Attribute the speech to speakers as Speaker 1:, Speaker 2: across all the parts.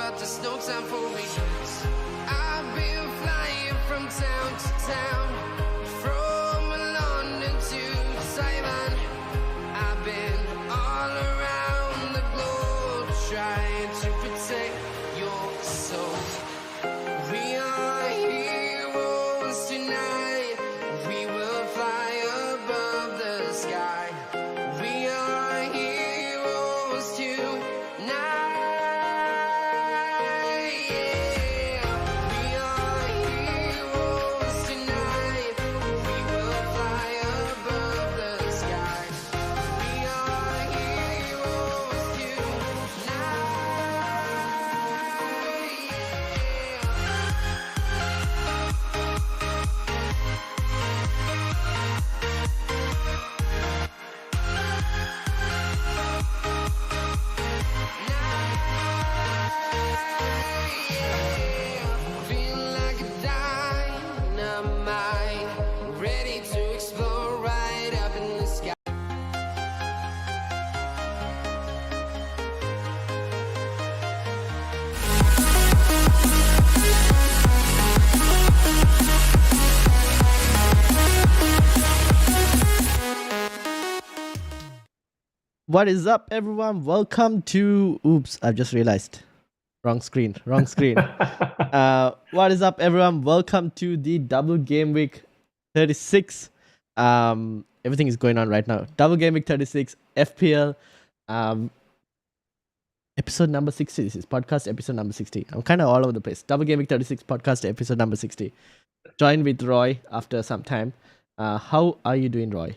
Speaker 1: but there's no time for regrets. I've been flying from town to town, from London to Taiwan. I've been all around the globe trying to protect your soul. We are heroes tonight. We will fly above the sky. We are heroes tonight. Yeah. We are heroes tonight. We will fly above the sky. We are heroes tonight. Feel like a dynamite, ready to explore right up in the sky.
Speaker 2: What is up, everyone? Welcome to. Oops, I've just realized. Wrong screen. What is up, everyone? Welcome to the double game week 36. Everything is going on right now. Double game week 36, FPL. Episode number 60. This is podcast episode number 60. I'm kind of all over the place. Double game week 36, podcast episode number 60. Joined with Roy after some time. How are you doing, Roy?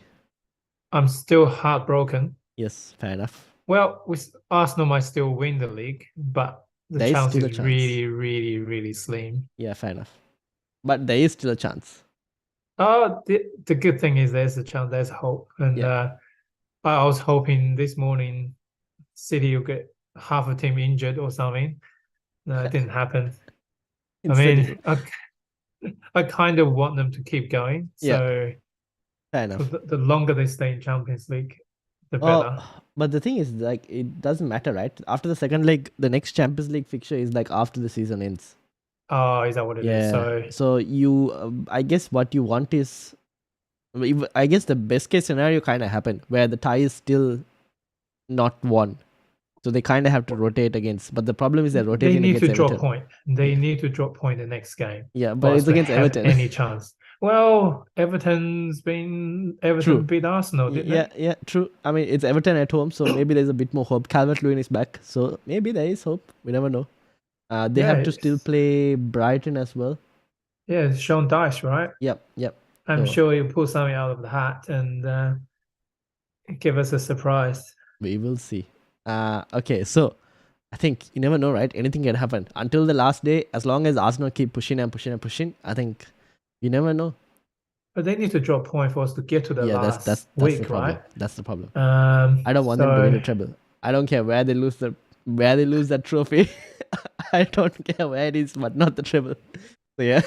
Speaker 3: I'm still heartbroken.
Speaker 2: Yes, fair enough.
Speaker 3: Well, Arsenal might still win the league, but the
Speaker 2: There is
Speaker 3: chance
Speaker 2: still a
Speaker 3: is
Speaker 2: chance.
Speaker 3: really slim.
Speaker 2: Yeah, fair enough. But there is still a chance.
Speaker 3: The good thing is there's a chance, there's hope. And
Speaker 2: Yeah.
Speaker 3: I was hoping this morning City will get half a team injured or something. No, it didn't happen. I mean, I kind of want them to keep going.
Speaker 2: Yeah.
Speaker 3: So
Speaker 2: Fair enough.
Speaker 3: the longer they stay in Champions League, the better.
Speaker 2: Well, but the thing is, like, it doesn't matter, right? After the second leg, the next Champions League fixture is like after the season ends.
Speaker 3: Oh, is that what it is?
Speaker 2: Yeah.
Speaker 3: So
Speaker 2: So you, I guess what you want is, I guess the best case scenario kind of happened where the tie is still not won. So they kind of have to rotate against. But the problem is they're
Speaker 3: they
Speaker 2: rotating
Speaker 3: need
Speaker 2: against
Speaker 3: to drop
Speaker 2: Everton.
Speaker 3: point. They
Speaker 2: Yeah.
Speaker 3: need to drop point the next game.
Speaker 2: Yeah, but
Speaker 3: for us
Speaker 2: it's
Speaker 3: to
Speaker 2: against
Speaker 3: have
Speaker 2: Everton.
Speaker 3: Any chance? Well, Everton
Speaker 2: True.
Speaker 3: beat Arsenal, didn't
Speaker 2: Yeah, yeah, true. I mean, it's Everton at home, so maybe there's a bit more hope. Calvert-Lewin is back, so maybe there is hope. We never know. They
Speaker 3: Yeah,
Speaker 2: have to still
Speaker 3: it's-
Speaker 2: play Brighton as well.
Speaker 3: they? Yeah, it's Sean Dyche, right?
Speaker 2: Yep.
Speaker 3: I'm
Speaker 2: So-
Speaker 3: sure he'll pull something out of the hat and give us a surprise.
Speaker 2: We will see. Okay, so I think you never know, right? Anything can happen until the last day. As long as Arsenal keep pushing, I think you never know.
Speaker 3: But they need to drop point for us to get to the
Speaker 2: Yeah,
Speaker 3: last
Speaker 2: that's
Speaker 3: week,
Speaker 2: the problem.
Speaker 3: right?
Speaker 2: That's the problem.
Speaker 3: I
Speaker 2: I don't want them to win a treble. I don't care where they lose that trophy. I don't care where it is, but not the treble. So yeah,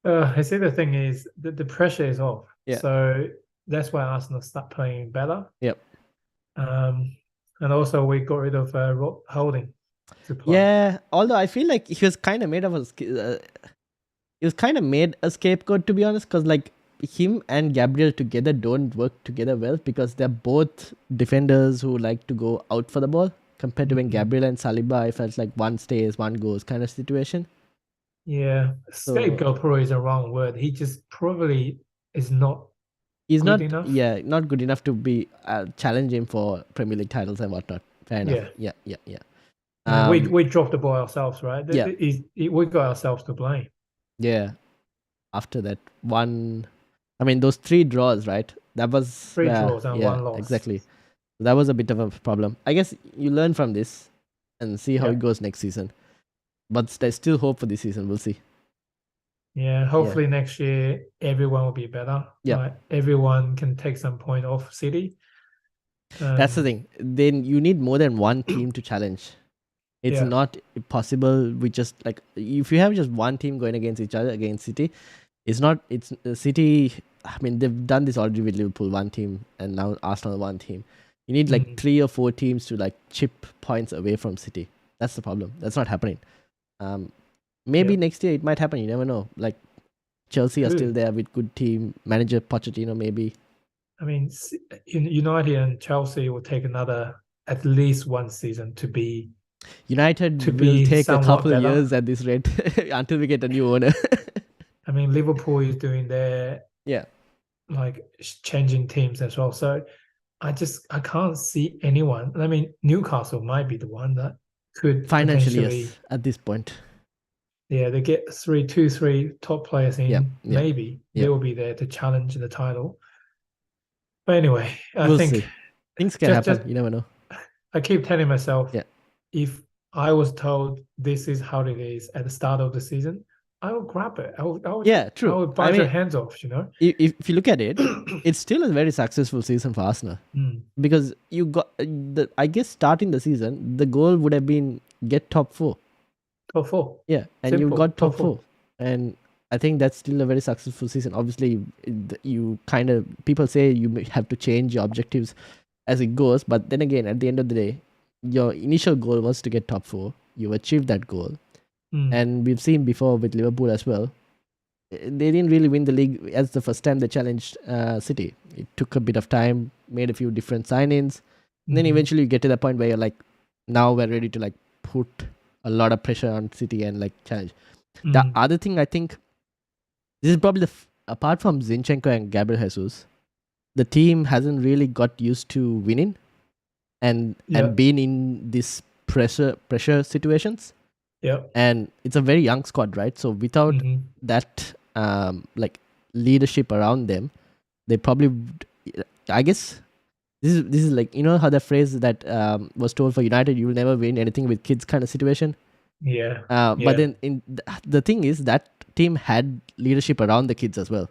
Speaker 3: I see the thing is the pressure is off.
Speaker 2: Yeah.
Speaker 3: So that's why Arsenal start playing better.
Speaker 2: Yep.
Speaker 3: And also we got rid of Rob Holding to play.
Speaker 2: yeah. Although I feel like he was kind of made a scapegoat, to be honest, because like him and Gabriel together don't work together well because they're both defenders who like to go out for the ball. Compared to when Gabriel and Saliba, I felt like one stays, one goes kind of situation.
Speaker 3: Yeah, scapegoat probably is a wrong word. He just probably is not.
Speaker 2: He's
Speaker 3: Good
Speaker 2: not,
Speaker 3: enough?
Speaker 2: yeah, not good enough to be challenge him for Premier League titles and whatnot. Fair enough. Yeah.
Speaker 3: I mean, we dropped the ball ourselves, right?
Speaker 2: Yeah.
Speaker 3: We got ourselves to blame.
Speaker 2: Yeah. After that one, I mean, those 3 draws, right? That was
Speaker 3: 3 draws and 1 loss.
Speaker 2: Exactly. That was a bit of a problem. I guess you learn from this and see how
Speaker 3: Yeah.
Speaker 2: it goes next season. But there's still hope for this season. We'll see.
Speaker 3: Yeah, hopefully next year everyone will be better.
Speaker 2: Yeah.
Speaker 3: Like, everyone can take some point off City.
Speaker 2: That's the thing. Then you need more than one team to challenge. It's
Speaker 3: Yeah.
Speaker 2: not possible with just like if you have just one team going against each other against City, it's City. I mean, they've done this already with Liverpool, one team, and now Arsenal, one team. You need like 3 or 4 teams to like chip points away from City. That's the problem. That's not happening. Maybe
Speaker 3: Yeah.
Speaker 2: next year it might happen. You never know. Like Chelsea are still
Speaker 3: True.
Speaker 2: there with good team manager Pochettino. Maybe
Speaker 3: I mean, United and Chelsea will take at least one season to be
Speaker 2: United will take a
Speaker 3: somewhat
Speaker 2: couple of
Speaker 3: better.
Speaker 2: years at this rate until we get a new owner.
Speaker 3: I mean, Liverpool is doing their
Speaker 2: Yeah.
Speaker 3: like changing teams as well. So I can't see anyone. I mean, Newcastle might be the one that could
Speaker 2: Financially,
Speaker 3: potentially,
Speaker 2: yes, at this point.
Speaker 3: yeah, they get three top players in.
Speaker 2: Yeah, yeah,
Speaker 3: Maybe
Speaker 2: yeah.
Speaker 3: they will be there to challenge the title. But anyway, I
Speaker 2: We'll
Speaker 3: think
Speaker 2: see. Things can
Speaker 3: just
Speaker 2: happen. You never know.
Speaker 3: I keep telling myself,
Speaker 2: Yeah.
Speaker 3: if I was told this is how it is at the start of the season, I would grab it.
Speaker 2: Yeah, true.
Speaker 3: I would bite your hands off, you know?
Speaker 2: If you look at it, it's still a very successful season for Arsenal because you got I guess starting the season, the goal would have been get top 4.
Speaker 3: Top 4.
Speaker 2: Yeah, and
Speaker 3: Simple.
Speaker 2: you got top
Speaker 3: Top
Speaker 2: 4. And I think that's still a very successful season. Obviously, you kind of people say you may have to change your objectives as it goes, but then again, at the end of the day, your initial goal was to get top 4. You achieved that goal, and we've seen before with Liverpool as well. They didn't really win the league as the first time they challenged City. It took a bit of time, made a few different signings, and then eventually you get to the point where you're like, now we're ready to like put a lot of pressure on City and like challenge. The other thing I think, this is probably apart from Zinchenko and Gabriel Jesus, the team hasn't really got used to winning and being in this pressure situations.
Speaker 3: Yeah.
Speaker 2: And it's a very young squad, right? So without that like leadership around them, they probably I guess this is like, you know how the phrase that was told for United, you will never win anything with kids kind of situation.
Speaker 3: Yeah.
Speaker 2: But then the thing is that team had leadership around the kids as well.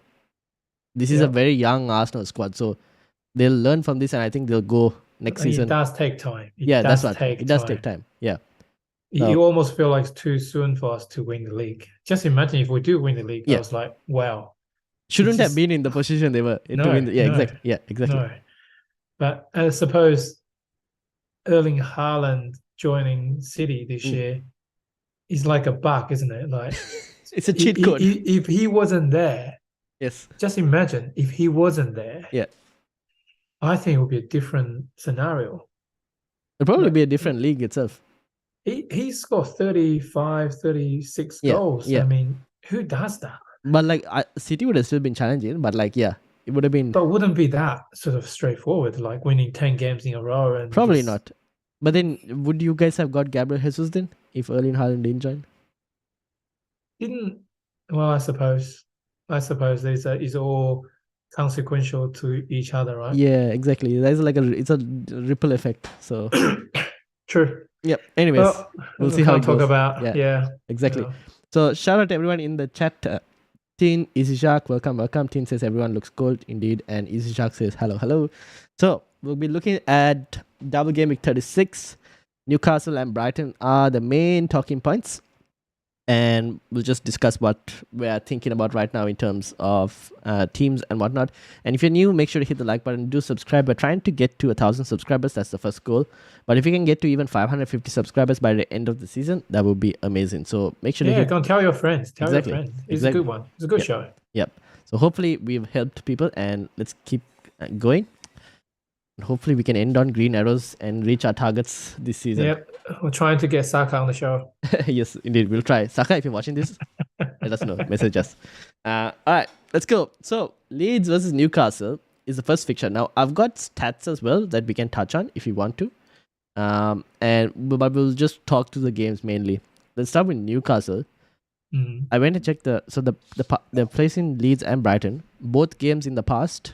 Speaker 2: This is a very young Arsenal squad, so they'll learn from this, and I think they'll go next season.
Speaker 3: It does take time.
Speaker 2: That's what it does take time. Yeah.
Speaker 3: You almost feel like it's too soon for us to win the league. Just imagine if we do win the league. I was like, wow.
Speaker 2: Shouldn't have been in the position they were in to win. Exactly. Yeah, exactly.
Speaker 3: No. But I suppose Erling Haaland joining City this year is like a bug, isn't it? Like
Speaker 2: it's a cheat code.
Speaker 3: If he wasn't there,
Speaker 2: yes.
Speaker 3: Just imagine if he wasn't there.
Speaker 2: Yeah.
Speaker 3: I think it would be a different scenario.
Speaker 2: It'll probably be a different league itself.
Speaker 3: He scored 35, 36 goals.
Speaker 2: Yeah.
Speaker 3: I mean, who does that?
Speaker 2: But like City would have still been challenging, but like it would have been.
Speaker 3: But wouldn't be that sort of straightforward, like winning 10 games in a row and
Speaker 2: probably not. But then would you guys have got Gabriel Jesus then if Erling Haaland didn't join?
Speaker 3: Well, I suppose it's all consequential to each other, right?
Speaker 2: Yeah, exactly. There's like it's a ripple effect. So
Speaker 3: true.
Speaker 2: Yep. Anyways, we'll see how it goes.
Speaker 3: Yeah.
Speaker 2: Exactly.
Speaker 3: Yeah.
Speaker 2: So shout out to everyone in the chat. Teen Easy Shark, welcome. Teen says everyone looks cold indeed, and Easy Shark says hello. So we'll be looking at double game week 36. Newcastle and Brighton are the main talking points, and we'll just discuss what we're thinking about right now in terms of teams and whatnot. And if you're new, make sure to hit the like button, do subscribe. We're trying to get to 1,000 subscribers. That's the first goal. But if you can get to even 550 subscribers by the end of the season, that would be amazing. So make sure to
Speaker 3: go and tell your friends.
Speaker 2: Exactly.
Speaker 3: It's a good one. It's a good show.
Speaker 2: Yep. So hopefully we've helped people, and let's keep going. Hopefully we can end on green arrows and reach our targets this season.
Speaker 3: Yep. We're trying to get Saka on the show.
Speaker 2: Yes, indeed. We'll try. Saka, if you're watching this, let us know. Message us. All right, let's go. So Leeds versus Newcastle is the first fixture. Now I've got stats as well that we can touch on if you want to. But we'll just talk to the games mainly. Let's start with Newcastle. I went to check they're placing Leeds and Brighton. Both games in the past,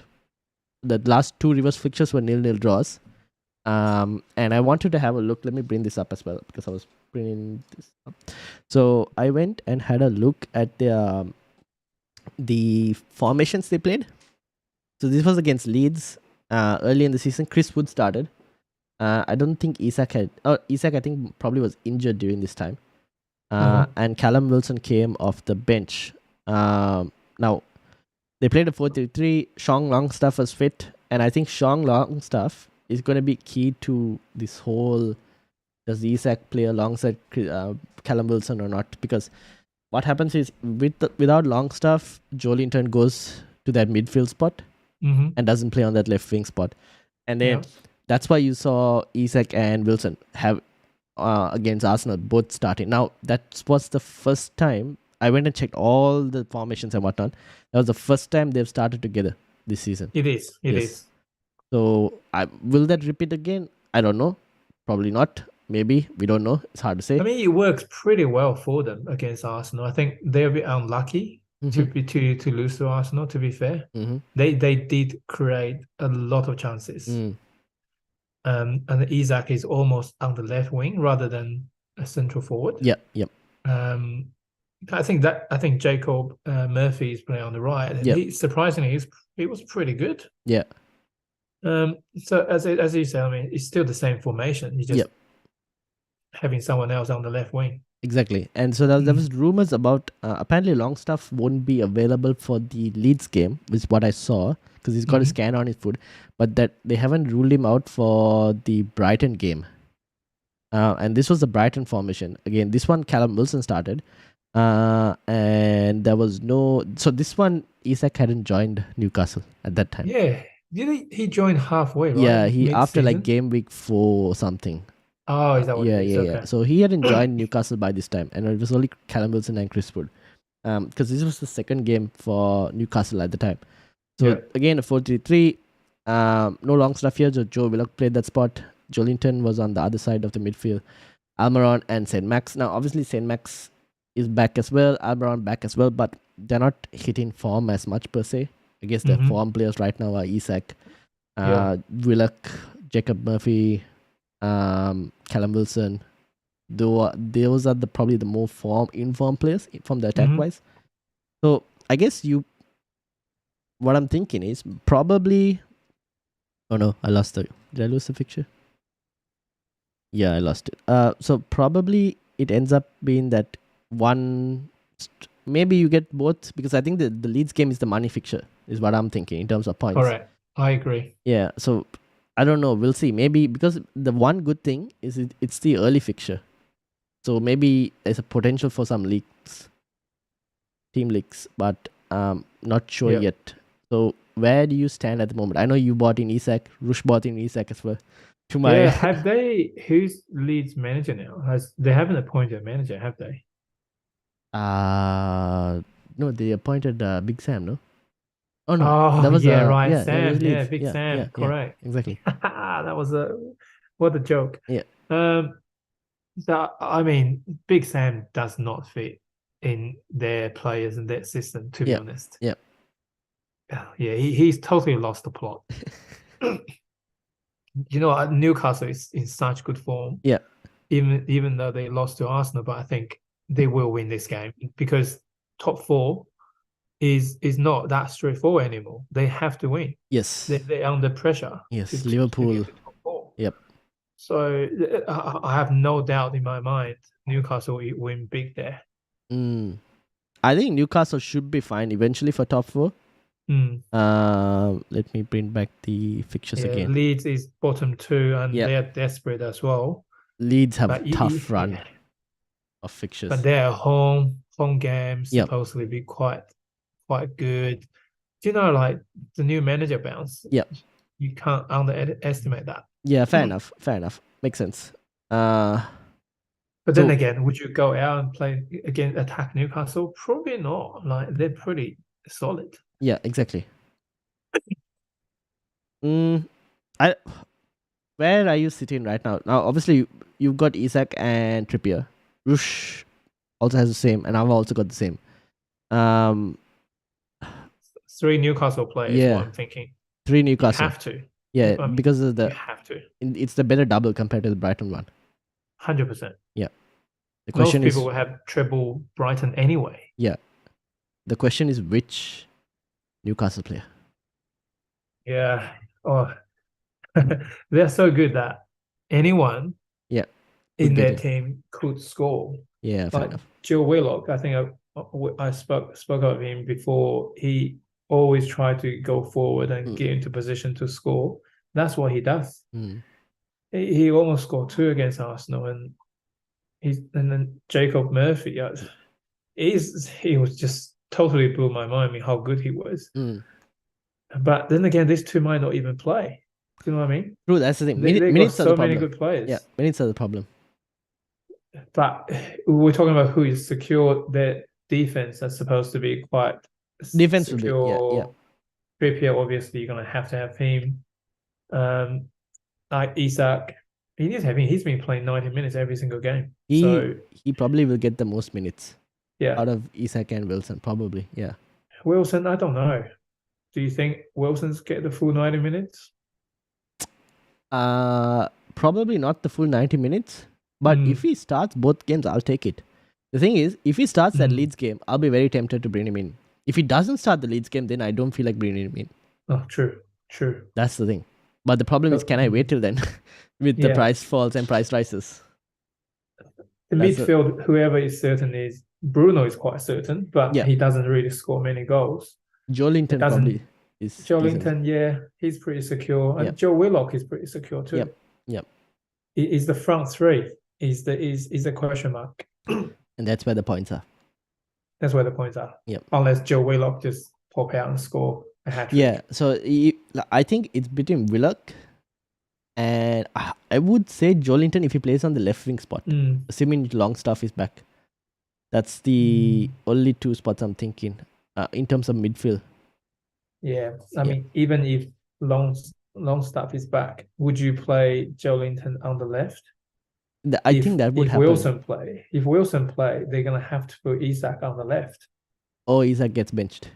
Speaker 2: the last 2 reverse fixtures were 0-0 draws. And I wanted to have a look. Let me bring this up as well because I was bringing this up. So I went and had a look at the formations they played. So this was against Leeds early in the season. Chris Wood started. I don't think Isak I think probably was injured during this time. And Callum Wilson came off the bench. Now, they played a 4-3-3. Sean Longstaff was fit. And I think Sean Longstaff is going to be key to this whole does Isak play alongside Callum Wilson or not? Because what happens is without Longstaff, Joelinton goes to that midfield spot
Speaker 3: Mm-hmm.
Speaker 2: and doesn't play on that left wing spot, and then
Speaker 3: Yeah.
Speaker 2: that's why you saw Isak and Wilson have against Arsenal both starting. Now that was the first time I went and checked all the formations and whatnot. That was the first time they've started together this season.
Speaker 3: It is. It
Speaker 2: Yes.
Speaker 3: is.
Speaker 2: So will that repeat again? I don't know. Probably not. Maybe, we don't know. It's hard to say.
Speaker 3: I mean, it works pretty well for them against Arsenal. I think they're a bit unlucky to lose to Arsenal. To be fair, they did create a lot of chances. And Isak is almost on the left wing rather than a central forward.
Speaker 2: Yep.
Speaker 3: I think Jacob Murphy is playing on the right, and
Speaker 2: Yep.
Speaker 3: surprisingly he was pretty good.
Speaker 2: Yeah.
Speaker 3: So as you say, I mean, it's still the same formation. It's just
Speaker 2: Yep.
Speaker 3: having someone else on the left wing.
Speaker 2: Exactly. And so there was rumors about apparently Longstaff won't be available for the Leeds game, is what I saw, because he's got a scan on his foot, but that they haven't ruled him out for the Brighton game. And this was the Brighton formation. Again, this one Callum Wilson started. And there was no... So this one, Isak hadn't joined Newcastle at that time.
Speaker 3: Yeah. He joined halfway, right?
Speaker 2: Yeah, he after like
Speaker 3: Mid-season?
Speaker 2: game week 4 or something.
Speaker 3: Oh, is that what it is?
Speaker 2: Yeah.
Speaker 3: Okay.
Speaker 2: So he hadn't joined Newcastle by this time, and it was only Callum Wilson and Chris Wood. Because this was the second game for Newcastle at the time. So again, a 4-3-3. No Longstaff here. So Joe Willock played that spot. Joelinton was on the other side of the midfield. Almiron and St. Max. Now, obviously, St. Max is back as well. Almiron back as well, but they're not hitting form as much per se. I guess the form players right now are Isak, Willock, Jacob Murphy, Callum Wilson. Those are probably the more informed players from the attack wise. So I guess what I'm thinking is probably... Oh no, I lost it. Did I lose the fixture? Yeah, I lost it. So probably it ends up being that maybe you get both, because I think the Leeds game is the money fixture, is what I'm thinking in terms of points.
Speaker 3: Correct. I agree.
Speaker 2: Yeah, so I don't know. We'll see. Maybe because the one good thing is it's the early fixture. So maybe there's a potential for some leaks, team leaks, but not sure yet. So where do you stand at the moment? I know you bought in Isak. Rush bought in Isak as well.
Speaker 3: Have they? Who's Leeds manager now? They haven't appointed a manager, have they?
Speaker 2: No, they appointed Big Sam, no? Oh no,
Speaker 3: Oh,
Speaker 2: that was
Speaker 3: right,
Speaker 2: Sam.
Speaker 3: Sam. Yeah, Big Sam.
Speaker 2: Yeah,
Speaker 3: correct.
Speaker 2: exactly.
Speaker 3: That was what a joke.
Speaker 2: Yeah.
Speaker 3: So I mean, Big Sam does not fit in their players and their system, to be honest.
Speaker 2: Yeah.
Speaker 3: Yeah, he's totally lost the plot. Newcastle is in such good form.
Speaker 2: Yeah.
Speaker 3: Even though they lost to Arsenal, but I think they will win this game because top 4 is not that straightforward anymore. They have to win.
Speaker 2: Yes.
Speaker 3: They're under pressure.
Speaker 2: Yes, Liverpool.
Speaker 3: To get to top 4.
Speaker 2: Yep.
Speaker 3: So I have no doubt in my mind Newcastle will win big there.
Speaker 2: I think Newcastle should be fine eventually for top 4. Let me bring back the fixtures again.
Speaker 3: Leeds is bottom 2 and they're desperate as well.
Speaker 2: Leeds have a tough run of fixtures.
Speaker 3: But their home games supposedly be quite good. Do you know, like the new manager bounce?
Speaker 2: Yep.
Speaker 3: You can't underestimate that.
Speaker 2: Yeah, fair enough. Makes sense.
Speaker 3: But then again, would you go out and play again, attack Newcastle? Probably not. Like they're pretty solid.
Speaker 2: Yeah, exactly. Where are you sitting right now? Now, obviously, you've got Isak and Trippier. Rush also has the same, and I've also got the same.
Speaker 3: 3 Newcastle players.
Speaker 2: Yeah.
Speaker 3: What I'm thinking.
Speaker 2: 3 Newcastle.
Speaker 3: You have to.
Speaker 2: Yeah,
Speaker 3: I mean,
Speaker 2: because of
Speaker 3: you have to.
Speaker 2: It's the better double compared to the Brighton one.
Speaker 3: 100%.
Speaker 2: Yeah. The question
Speaker 3: Most people will have treble Brighton anyway.
Speaker 2: Yeah. The question is which Newcastle player?
Speaker 3: Yeah. Oh, they're so good that anyone in their team could score.
Speaker 2: Yeah, fair enough.
Speaker 3: Joe Willock, I think I spoke of him before. He always tried to go forward and get into position to score. That's what he does. He almost scored 2 against Arsenal, and then Jacob Murphy. He was just totally blew my mind. I mean, how good he was.
Speaker 2: Mm.
Speaker 3: But then again, these two might not even play. Do you know what I mean?
Speaker 2: True, that's the thing.
Speaker 3: They got
Speaker 2: Minutes are the
Speaker 3: so many
Speaker 2: problem.
Speaker 3: good players.
Speaker 2: Yeah, minutes are the problem.
Speaker 3: But we're talking about who is secure. Their defense that's supposed to be quite
Speaker 2: Defense will
Speaker 3: secure.
Speaker 2: be, yeah.
Speaker 3: Trippier, obviously, you're going to have him. Like Isak, he needs to have him. He's been playing 90 minutes every single game.
Speaker 2: He probably will get the most minutes
Speaker 3: Yeah,
Speaker 2: out of Isak and Wilson, probably. Yeah.
Speaker 3: Wilson, I don't know. Do you think Wilson's get the full 90 minutes?
Speaker 2: Probably not the full 90 minutes, but if he starts both games, I'll take it. The thing is, if he starts that Leeds game, I'll be very tempted to bring him in. If he doesn't start the Leeds game, then I don't feel like bringing him in.
Speaker 3: Oh, true.
Speaker 2: That's the thing. But the problem is, can I wait till then with the price falls and price rises?
Speaker 3: The midfield, whoever is certain is Bruno is quite certain, but he doesn't really score many goals.
Speaker 2: Joelinton probably is.
Speaker 3: Joelinton, he's pretty secure. And Joe Willock is pretty secure too.
Speaker 2: Yep.
Speaker 3: Is the front three is the question mark.
Speaker 2: And that's where the points are.
Speaker 3: That's where the points are.
Speaker 2: Yep.
Speaker 3: Unless Joe Willock just pop out and score a hat trick.
Speaker 2: Yeah. So I think it's between Willock and I would say Joelinton if he plays on the left wing spot, assuming Longstaff is back. That's the only two spots I'm thinking in terms of midfield.
Speaker 3: Yeah, I mean, even if Longstaff is back, would you play Joelinton on the left?
Speaker 2: I think that would happen.
Speaker 3: If Wilson play, they're gonna have to put Isak on the left.
Speaker 2: Oh, Isak gets benched.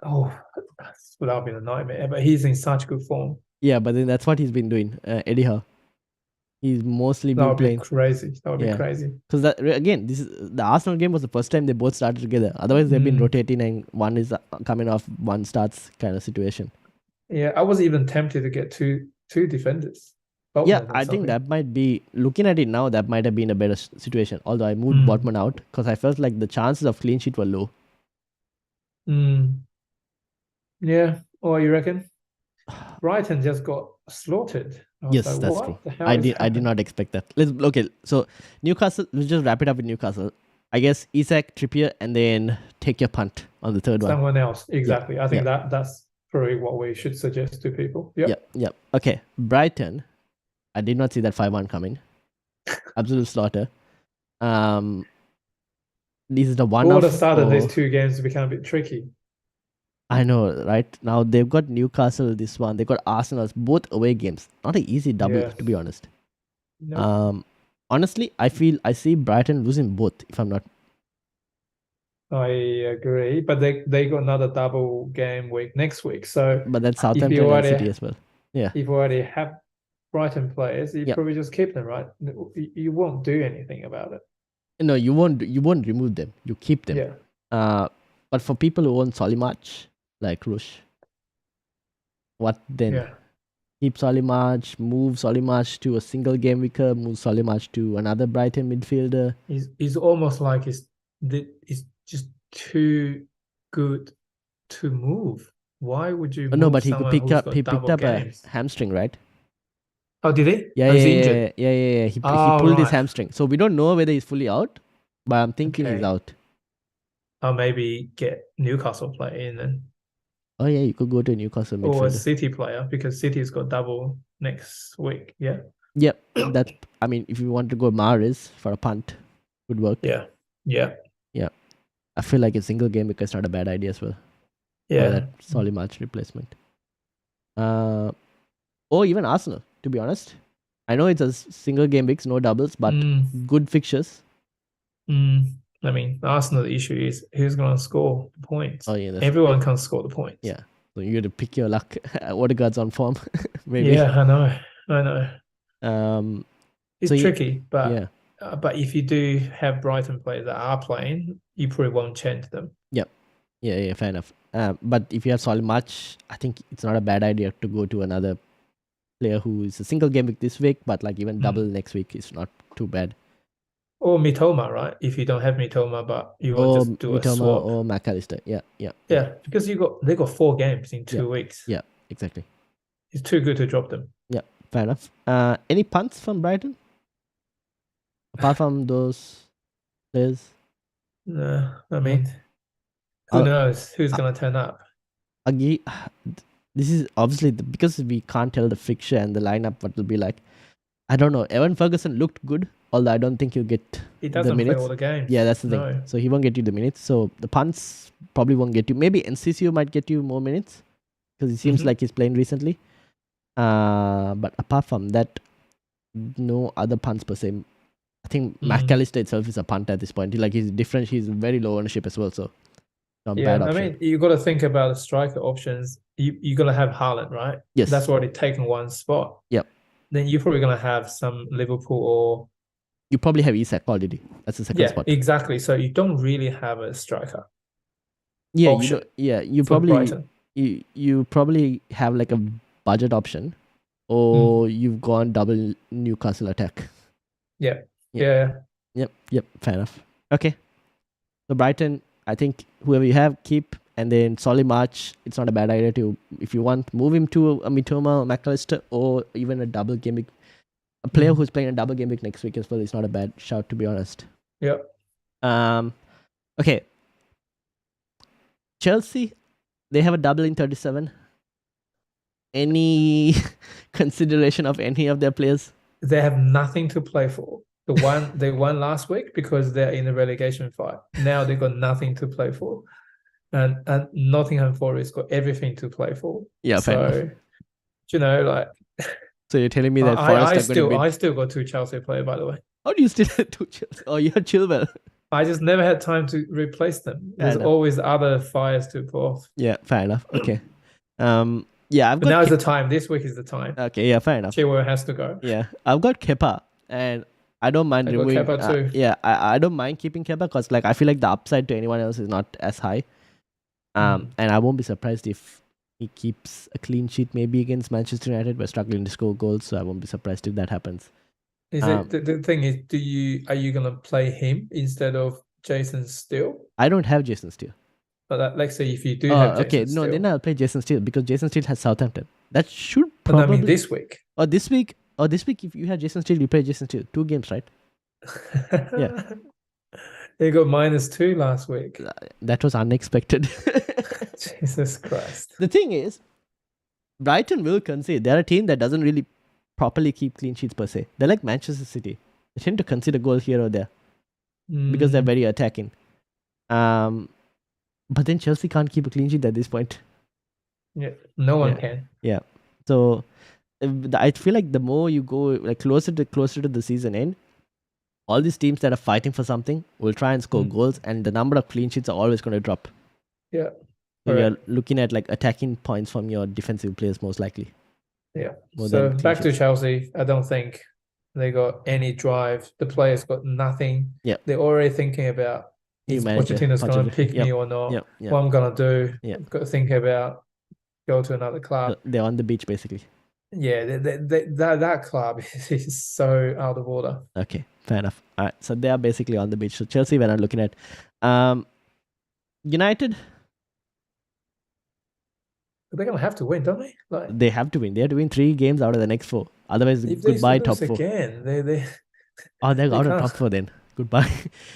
Speaker 3: Oh, that would have been a nightmare. But he's in such good form.
Speaker 2: Yeah, but then that's what he's been doing. Eddie Howe. He's mostly been playing.
Speaker 3: That would be crazy.
Speaker 2: Because again, the Arsenal game was the first time they both started together. Otherwise, they've been rotating and one is coming off, one starts kind of situation.
Speaker 3: Yeah, I was even tempted to get two defenders.
Speaker 2: I think that might be, looking at it now, that might have been a better situation. Although I moved Botman out because I felt like the chances of clean sheet were low.
Speaker 3: Yeah, or you reckon? Brighton just got slaughtered.
Speaker 2: Yes, like, that's true. I did not expect that. So Newcastle, let's just wrap it up with Newcastle. I guess Isak, Trippier, and then take your punt on the third one.
Speaker 3: Someone else, exactly. I think that's probably what we should suggest to people.
Speaker 2: Yep. Okay, Brighton. I did not see that 5-1 coming. Absolute slaughter. This is the one.
Speaker 3: All of a sudden, these two games become a bit tricky.
Speaker 2: I know, right? Now they've got Newcastle this one. They've got Arsenal, both away games. Not an easy double, to be honest. No. Honestly, I see Brighton losing both, if I'm not.
Speaker 3: I agree, but they got another double game week next week. So,
Speaker 2: but that's Southampton and City as well. Yeah.
Speaker 3: If you already have Brighton players, you probably just keep them, right? You won't do anything about it.
Speaker 2: No, you won't remove them. You keep them.
Speaker 3: Yeah.
Speaker 2: But for people who own Solimarch, like Rush, what then?
Speaker 3: Yeah.
Speaker 2: Keep Solimarch, move Solimarch to a single game weeker, move Solimarch to another Brighton midfielder.
Speaker 3: It's almost like it's just too good to move. Why would you?
Speaker 2: No, but he picked up a hamstring, right?
Speaker 3: Oh, did he?
Speaker 2: Yeah,
Speaker 3: he's injured.
Speaker 2: Yeah. He pulled his hamstring, so we don't know whether he's fully out, but I'm thinking he's out.
Speaker 3: Or maybe get Newcastle player in then.
Speaker 2: Oh yeah, you could go to Newcastle midfielder.
Speaker 3: Or a City player, because City's got double next week. Yeah.
Speaker 2: Yep. That's. I mean, if you want to go Mahrez for a punt, would work.
Speaker 3: Yeah.
Speaker 2: I feel like a single game because it's not a bad idea as well.
Speaker 3: Yeah.
Speaker 2: That Solimarch replacement. Or even Arsenal, to be honest. I know it's a single game weeks, no doubles, but good fixtures.
Speaker 3: I mean, Arsenal, the issue is who's going to score the points.
Speaker 2: Oh, yeah,
Speaker 3: everyone can score the points.
Speaker 2: Yeah, so you got to pick your luck. Odegaard's on form, maybe.
Speaker 3: Yeah, I know. It's tricky, but but if you do have Brighton players that are playing, you probably won't change them.
Speaker 2: Yep. Yeah, fair enough. But if you have Solimarch, I think it's not a bad idea to go to another player who is a single game week this week, but like even double next week is not too bad.
Speaker 3: Or Mitoma, right? If you don't have Mitoma, but you want to just do
Speaker 2: Mitoma
Speaker 3: a swap.
Speaker 2: or McAllister. Yeah.
Speaker 3: Because they got 4 games in 2 weeks.
Speaker 2: Yeah, exactly.
Speaker 3: It's too good to drop them.
Speaker 2: Yeah. fair enough. Any punts from Brighton? Apart from those players?
Speaker 3: No, I
Speaker 2: No?
Speaker 3: mean, who
Speaker 2: I'll-
Speaker 3: knows who's gonna turn up?
Speaker 2: Again, this is obviously because we can't tell the fixture and the lineup what will be like. I don't know. Evan Ferguson looked good, although I don't think he'll get
Speaker 3: He
Speaker 2: the
Speaker 3: doesn't play
Speaker 2: minutes.
Speaker 3: all the games.
Speaker 2: Yeah, that's the thing.
Speaker 3: No.
Speaker 2: So he won't get you the minutes. So the punts probably won't get you. Maybe NCCU might get you more minutes because it seems
Speaker 3: Mhm.
Speaker 2: like he's playing recently. But apart from that, no other punts per se. I think McAllister itself is a punt at this point. He's different. He's very low ownership as well. So not
Speaker 3: Yeah,
Speaker 2: bad
Speaker 3: I
Speaker 2: option.
Speaker 3: mean, you got to think about the striker options. You got to have Haaland, right?
Speaker 2: Yes.
Speaker 3: That's already taken one spot.
Speaker 2: Yep.
Speaker 3: Then you're probably gonna have some Liverpool or
Speaker 2: You probably have Isak already. That's the second
Speaker 3: yeah,
Speaker 2: spot.
Speaker 3: exactly. So you don't really have a striker.
Speaker 2: Yeah,
Speaker 3: option
Speaker 2: you
Speaker 3: for
Speaker 2: probably
Speaker 3: Brighton.
Speaker 2: you probably have like a budget option, or you've gone double Newcastle attack.
Speaker 3: Yeah.
Speaker 2: Yeah.
Speaker 3: Yeah.
Speaker 2: Yep, fair enough. Okay. So Brighton, I think whoever you have, keep, and then Solly March, it's not a bad idea to, if you want, move him to a Mitoma, McAllister, or even a double game week. A player who's playing a double game week next week as well is not a bad shout, to be honest.
Speaker 3: Yeah.
Speaker 2: Okay. Chelsea, they have a double in 37. Any consideration of any of their players?
Speaker 3: They have nothing to play for. They won last week because they're in a relegation fight. Now they got nothing to play for. And Nottingham Forest got everything to play for.
Speaker 2: Yeah, fair enough.
Speaker 3: So you know, like
Speaker 2: So you're telling me that Forest are going to beat...
Speaker 3: I still got two Chelsea players, by the way.
Speaker 2: How do you still have two Chelsea? Oh, you had Chilwell.
Speaker 3: I just never had time to replace them. There's always other fires to put off.
Speaker 2: Yeah, fair enough. Okay. Yeah, I've
Speaker 3: But
Speaker 2: got...
Speaker 3: now is the time. This week is the time.
Speaker 2: Okay, yeah, fair enough.
Speaker 3: Chilwell has to go.
Speaker 2: Yeah, I've got Kepa, and I don't mind
Speaker 3: I got
Speaker 2: removing...
Speaker 3: Kepa too.
Speaker 2: Yeah, I don't mind keeping Kepa because I feel like the upside to anyone else is not as high. And I won't be surprised if he keeps a clean sheet maybe against Manchester United. We're struggling to score goals, so I won't be surprised if that happens.
Speaker 3: Is it the thing is, are you gonna play him instead of Jason Steele?
Speaker 2: I don't have Jason Steele.
Speaker 3: But let's say if you do have Jason Steele.
Speaker 2: No, then I'll play Jason Steele because Jason Steele has Southampton. That should
Speaker 3: But
Speaker 2: probably...
Speaker 3: I mean this week.
Speaker 2: Or this week, if you have Jason Steele, you play Jason Steele. 2 games, right? Yeah.
Speaker 3: They got -2 last week.
Speaker 2: That was unexpected.
Speaker 3: Jesus Christ.
Speaker 2: The thing is, Brighton will concede. They're a team that doesn't really properly keep clean sheets per se. They're like Manchester City. They tend to concede a goal here or there because they're very attacking. But then Chelsea can't keep a clean sheet at this point.
Speaker 3: Yeah, no one can.
Speaker 2: Yeah. So I feel like the more you go like closer to the season end, all these teams that are fighting for something will try and score goals, and the number of clean sheets are always going to drop.
Speaker 3: Yeah.
Speaker 2: So you're looking at like attacking points from your defensive players most likely.
Speaker 3: Yeah. So back to Chelsea, I don't think they got any drive. The players got nothing.
Speaker 2: Yeah.
Speaker 3: They're already thinking about is Pochettino's going to pick me or not?
Speaker 2: Yep.
Speaker 3: What I'm going to do?
Speaker 2: Yeah.
Speaker 3: I've got to think about go to another club.
Speaker 2: They're on the beach basically.
Speaker 3: Yeah, that club is so out of order.
Speaker 2: Okay, fair enough. All right, so they are basically on the beach. So Chelsea, we're not looking at. United.
Speaker 3: They're going to have to win, don't they? Like,
Speaker 2: they have to win. They have to win 3 games out of the next 4. Otherwise, goodbye top 4.
Speaker 3: Again, they're
Speaker 2: out of top 4 then. Goodbye.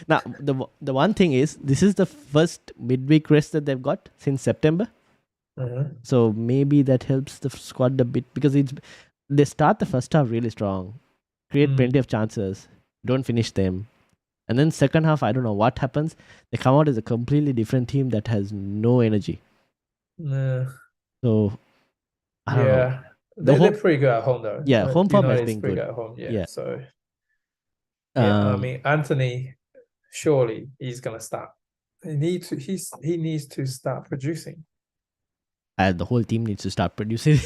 Speaker 2: Now, the one thing is, this is the first midweek rest that they've got since September. So maybe that helps the squad a bit because they start the first half really strong, create plenty of chances, don't finish them, and then second half, I don't know what happens. They come out as a completely different team that has no energy. So I don't know.
Speaker 3: They're pretty good at home though.
Speaker 2: Yeah, home form has been
Speaker 3: pretty
Speaker 2: good
Speaker 3: at home. Yeah.
Speaker 2: Yeah.
Speaker 3: So I mean, Anthony, surely he's gonna start. He needs to start producing.
Speaker 2: The whole team needs to start producing.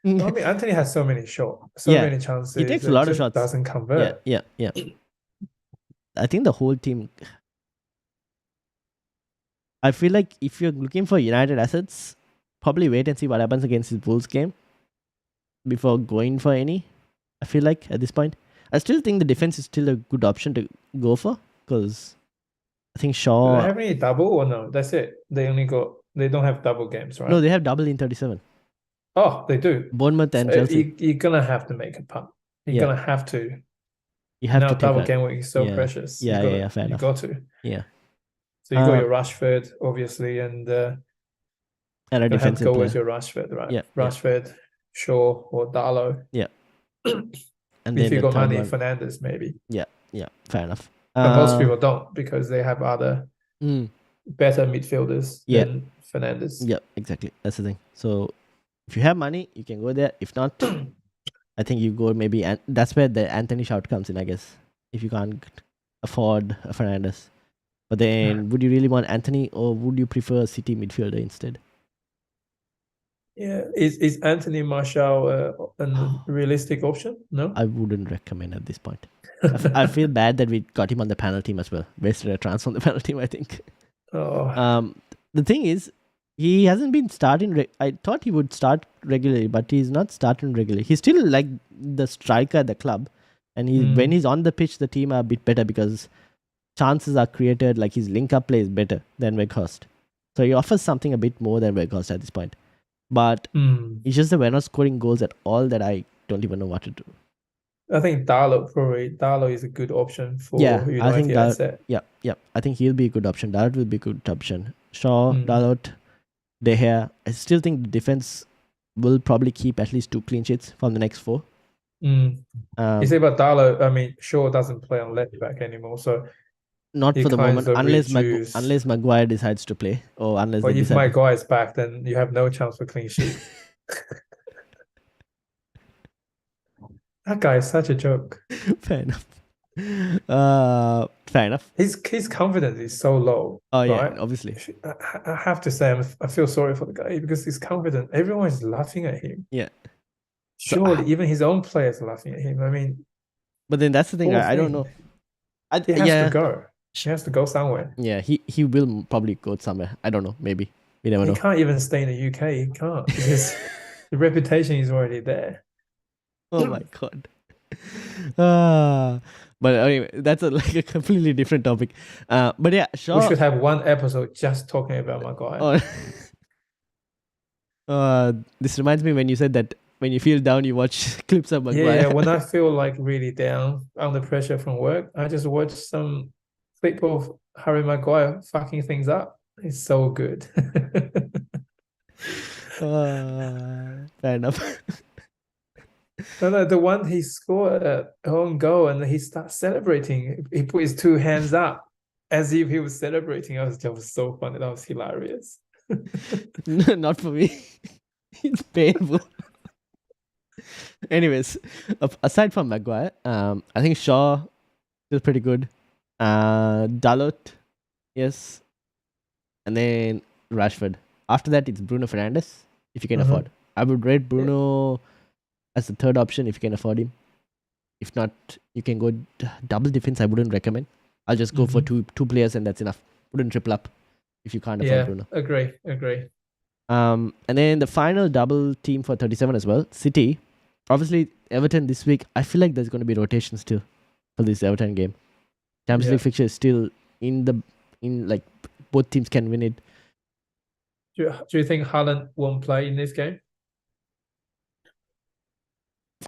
Speaker 3: I mean, Anthony has so many chances.
Speaker 2: He takes a lot of shots.
Speaker 3: Doesn't convert.
Speaker 2: Yeah. I think the whole team. I feel like if you're looking for United assets, probably wait and see what happens against this Bulls game before going for any. I feel like at this point, I still think the defense is still a good option to go for because I think Shaw.
Speaker 3: Do they have any double or no? That's it. They don't have double games, right?
Speaker 2: No, they have double in 37.
Speaker 3: Oh, they do.
Speaker 2: Bournemouth and
Speaker 3: So
Speaker 2: Chelsea.
Speaker 3: you're gonna have to make a punt. You're
Speaker 2: Yeah.
Speaker 3: gonna have to.
Speaker 2: You have
Speaker 3: Now
Speaker 2: to take
Speaker 3: double
Speaker 2: that.
Speaker 3: game week is so
Speaker 2: Yeah.
Speaker 3: precious.
Speaker 2: Yeah, yeah, fair
Speaker 3: You
Speaker 2: enough.
Speaker 3: got to.
Speaker 2: Yeah.
Speaker 3: So you got your Rashford, obviously, and
Speaker 2: And a
Speaker 3: gonna have to
Speaker 2: defensive
Speaker 3: go
Speaker 2: player.
Speaker 3: with your Rashford, right?
Speaker 2: Yeah,
Speaker 3: Rashford, Shaw, or Darlow.
Speaker 2: Yeah. And
Speaker 3: If
Speaker 2: then
Speaker 3: you
Speaker 2: the
Speaker 3: got
Speaker 2: third
Speaker 3: money,
Speaker 2: one.
Speaker 3: Fernandes maybe.
Speaker 2: Yeah, fair enough.
Speaker 3: But most people don't because they have other
Speaker 2: mm,
Speaker 3: better midfielders
Speaker 2: Yeah.
Speaker 3: than Fernandes.
Speaker 2: Yeah, exactly. That's the thing. So if you have money, you can go there. If not, I think you go maybe, and that's where the Anthony shout comes in, I guess. If you can't afford a Fernandes. But then, would you really want Anthony, or would you prefer a City midfielder instead?
Speaker 3: Yeah, is Anthony Martial a realistic option? No,
Speaker 2: I wouldn't recommend at this point. I feel bad that we got him on the panel team as well. Wasted a transfer on the panel team, I think.
Speaker 3: Oh,
Speaker 2: The thing is, he hasn't been starting. I thought he would start regularly, but he's not starting regularly. He's still like the striker at the club, and when he's on the pitch, the team are a bit better because chances are created. Like his link-up play is better than Weghorst, so he offers something a bit more than Weghorst at this point. But it's just that we're not scoring goals at all that I don't even know what to do.
Speaker 3: I think Darlow is a good option for United
Speaker 2: I think
Speaker 3: asset.
Speaker 2: Yeah. I think he'll be a good option. Darlow will be a good option. Shaw, Dalot, De Gea. I still think the defense will probably keep at least 2 clean sheets from the next 4.
Speaker 3: You say about Darlow, I mean, Shaw doesn't play on left back anymore, so
Speaker 2: not for the moment, unless
Speaker 3: reduced.
Speaker 2: unless Maguire decides to play, or unless.
Speaker 3: But
Speaker 2: they
Speaker 3: if
Speaker 2: decide
Speaker 3: Maguire is back, then you have no chance for clean sheet. That guy is such a joke.
Speaker 2: Fair enough. Fair enough.
Speaker 3: His confidence is so low.
Speaker 2: Oh yeah,
Speaker 3: right?
Speaker 2: obviously.
Speaker 3: I have to say, I feel sorry for the guy because he's confident. Everyone is laughing at him.
Speaker 2: Yeah.
Speaker 3: Surely, even his own players are laughing at him. I mean,
Speaker 2: but then that's the thing. I don't know.
Speaker 3: He has to go. He has to go somewhere.
Speaker 2: Yeah, he will probably go somewhere. I don't know. Maybe we never know.
Speaker 3: He can't even stay in the UK. He can't because the reputation is already there.
Speaker 2: Oh my god. But anyway, that's like a completely different topic. But yeah, Shaw.
Speaker 3: We should have one episode just talking about Maguire.
Speaker 2: This reminds me when you said that when you feel down, you watch clips of Maguire.
Speaker 3: Yeah, when I feel like really down, under pressure from work, I just watch some clip of Harry Maguire fucking things up. It's so good.
Speaker 2: Fair enough.
Speaker 3: No, the one he scored an own goal and he starts celebrating. He put his 2 hands up as if he was celebrating. That was so funny. That was hilarious.
Speaker 2: Not for me. It's painful. Anyways, aside from Maguire, I think Shaw is pretty good. Dalot, yes. And then Rashford. After that, it's Bruno Fernandes, if you can afford. I would rate Bruno as the third option if you can afford him. If not, you can go double defense. I wouldn't recommend. I'll just go for two players and that's enough. Wouldn't triple up if you can't afford Bruno.
Speaker 3: Agree.
Speaker 2: And then the final double team for 37 as well, City. Obviously, Everton this week, I feel like there's going to be rotation still for this Everton game. Champions League fixture is still in like both teams can win it.
Speaker 3: Do you think Haaland won't play in this game?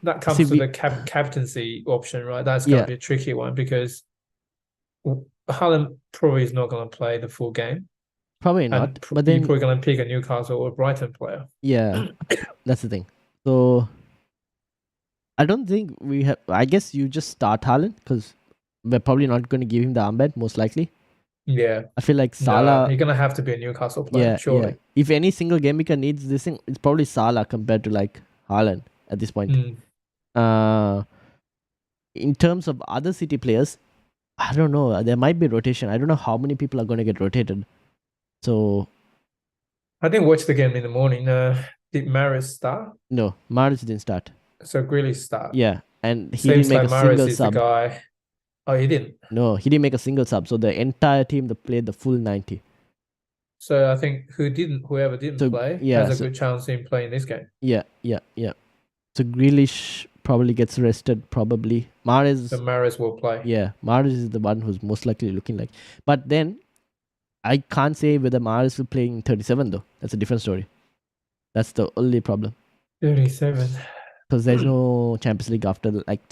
Speaker 3: That comes to the captaincy option, right? That's going to be a tricky one because Haaland probably is not going to play the full game.
Speaker 2: Probably not. But then
Speaker 3: you're probably going to pick a Newcastle or Brighton player.
Speaker 2: Yeah, that's the thing. So I don't think we have. I guess you just start Haaland because we're probably not going to give him the armband, most likely.
Speaker 3: Yeah.
Speaker 2: I feel like Salah.
Speaker 3: You're going to have to be a Newcastle player, surely.
Speaker 2: Yeah. If any single game maker needs this thing, it's probably Salah compared to like Haaland at this point. In terms of other City players, I don't know. There might be rotation. I don't know how many people are going to get rotated. So
Speaker 3: I didn't watch the game in the morning. Did Mahrez start?
Speaker 2: No, Mahrez didn't start.
Speaker 3: So Grealish start.
Speaker 2: Yeah, and he didn't make a single sub.
Speaker 3: The guy. Oh, he didn't?
Speaker 2: No, he didn't make a single sub. So the entire team played the full 90.
Speaker 3: So I think whoever didn't play has a good chance in playing this game.
Speaker 2: Yeah. So Grealish probably gets rested, probably.
Speaker 3: Mahrez will play.
Speaker 2: Yeah, Mahrez is the one who's most likely looking like. But then, I can't say whether Mahrez will play in 37 though. That's a different story. That's the only problem.
Speaker 3: 37.
Speaker 2: because there's no Champions League after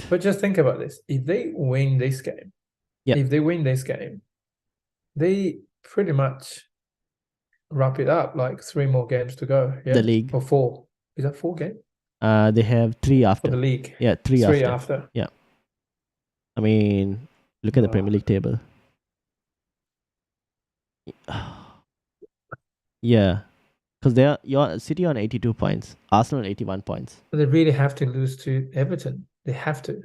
Speaker 3: But just think about this. If they win this game,
Speaker 2: Yep.
Speaker 3: they pretty much wrap it up, like 3 more games to go. Yeah.
Speaker 2: the league.
Speaker 3: Or 4. Is that 4 games?
Speaker 2: They have 3
Speaker 3: For
Speaker 2: after.
Speaker 3: the league.
Speaker 2: Yeah, 3
Speaker 3: 3
Speaker 2: after.
Speaker 3: after.
Speaker 2: I mean, look at the
Speaker 3: Wow.
Speaker 2: Premier League table. Yeah, because you're City on 82 points, Arsenal on 81 points.
Speaker 3: But they really have to lose to Everton. They have to.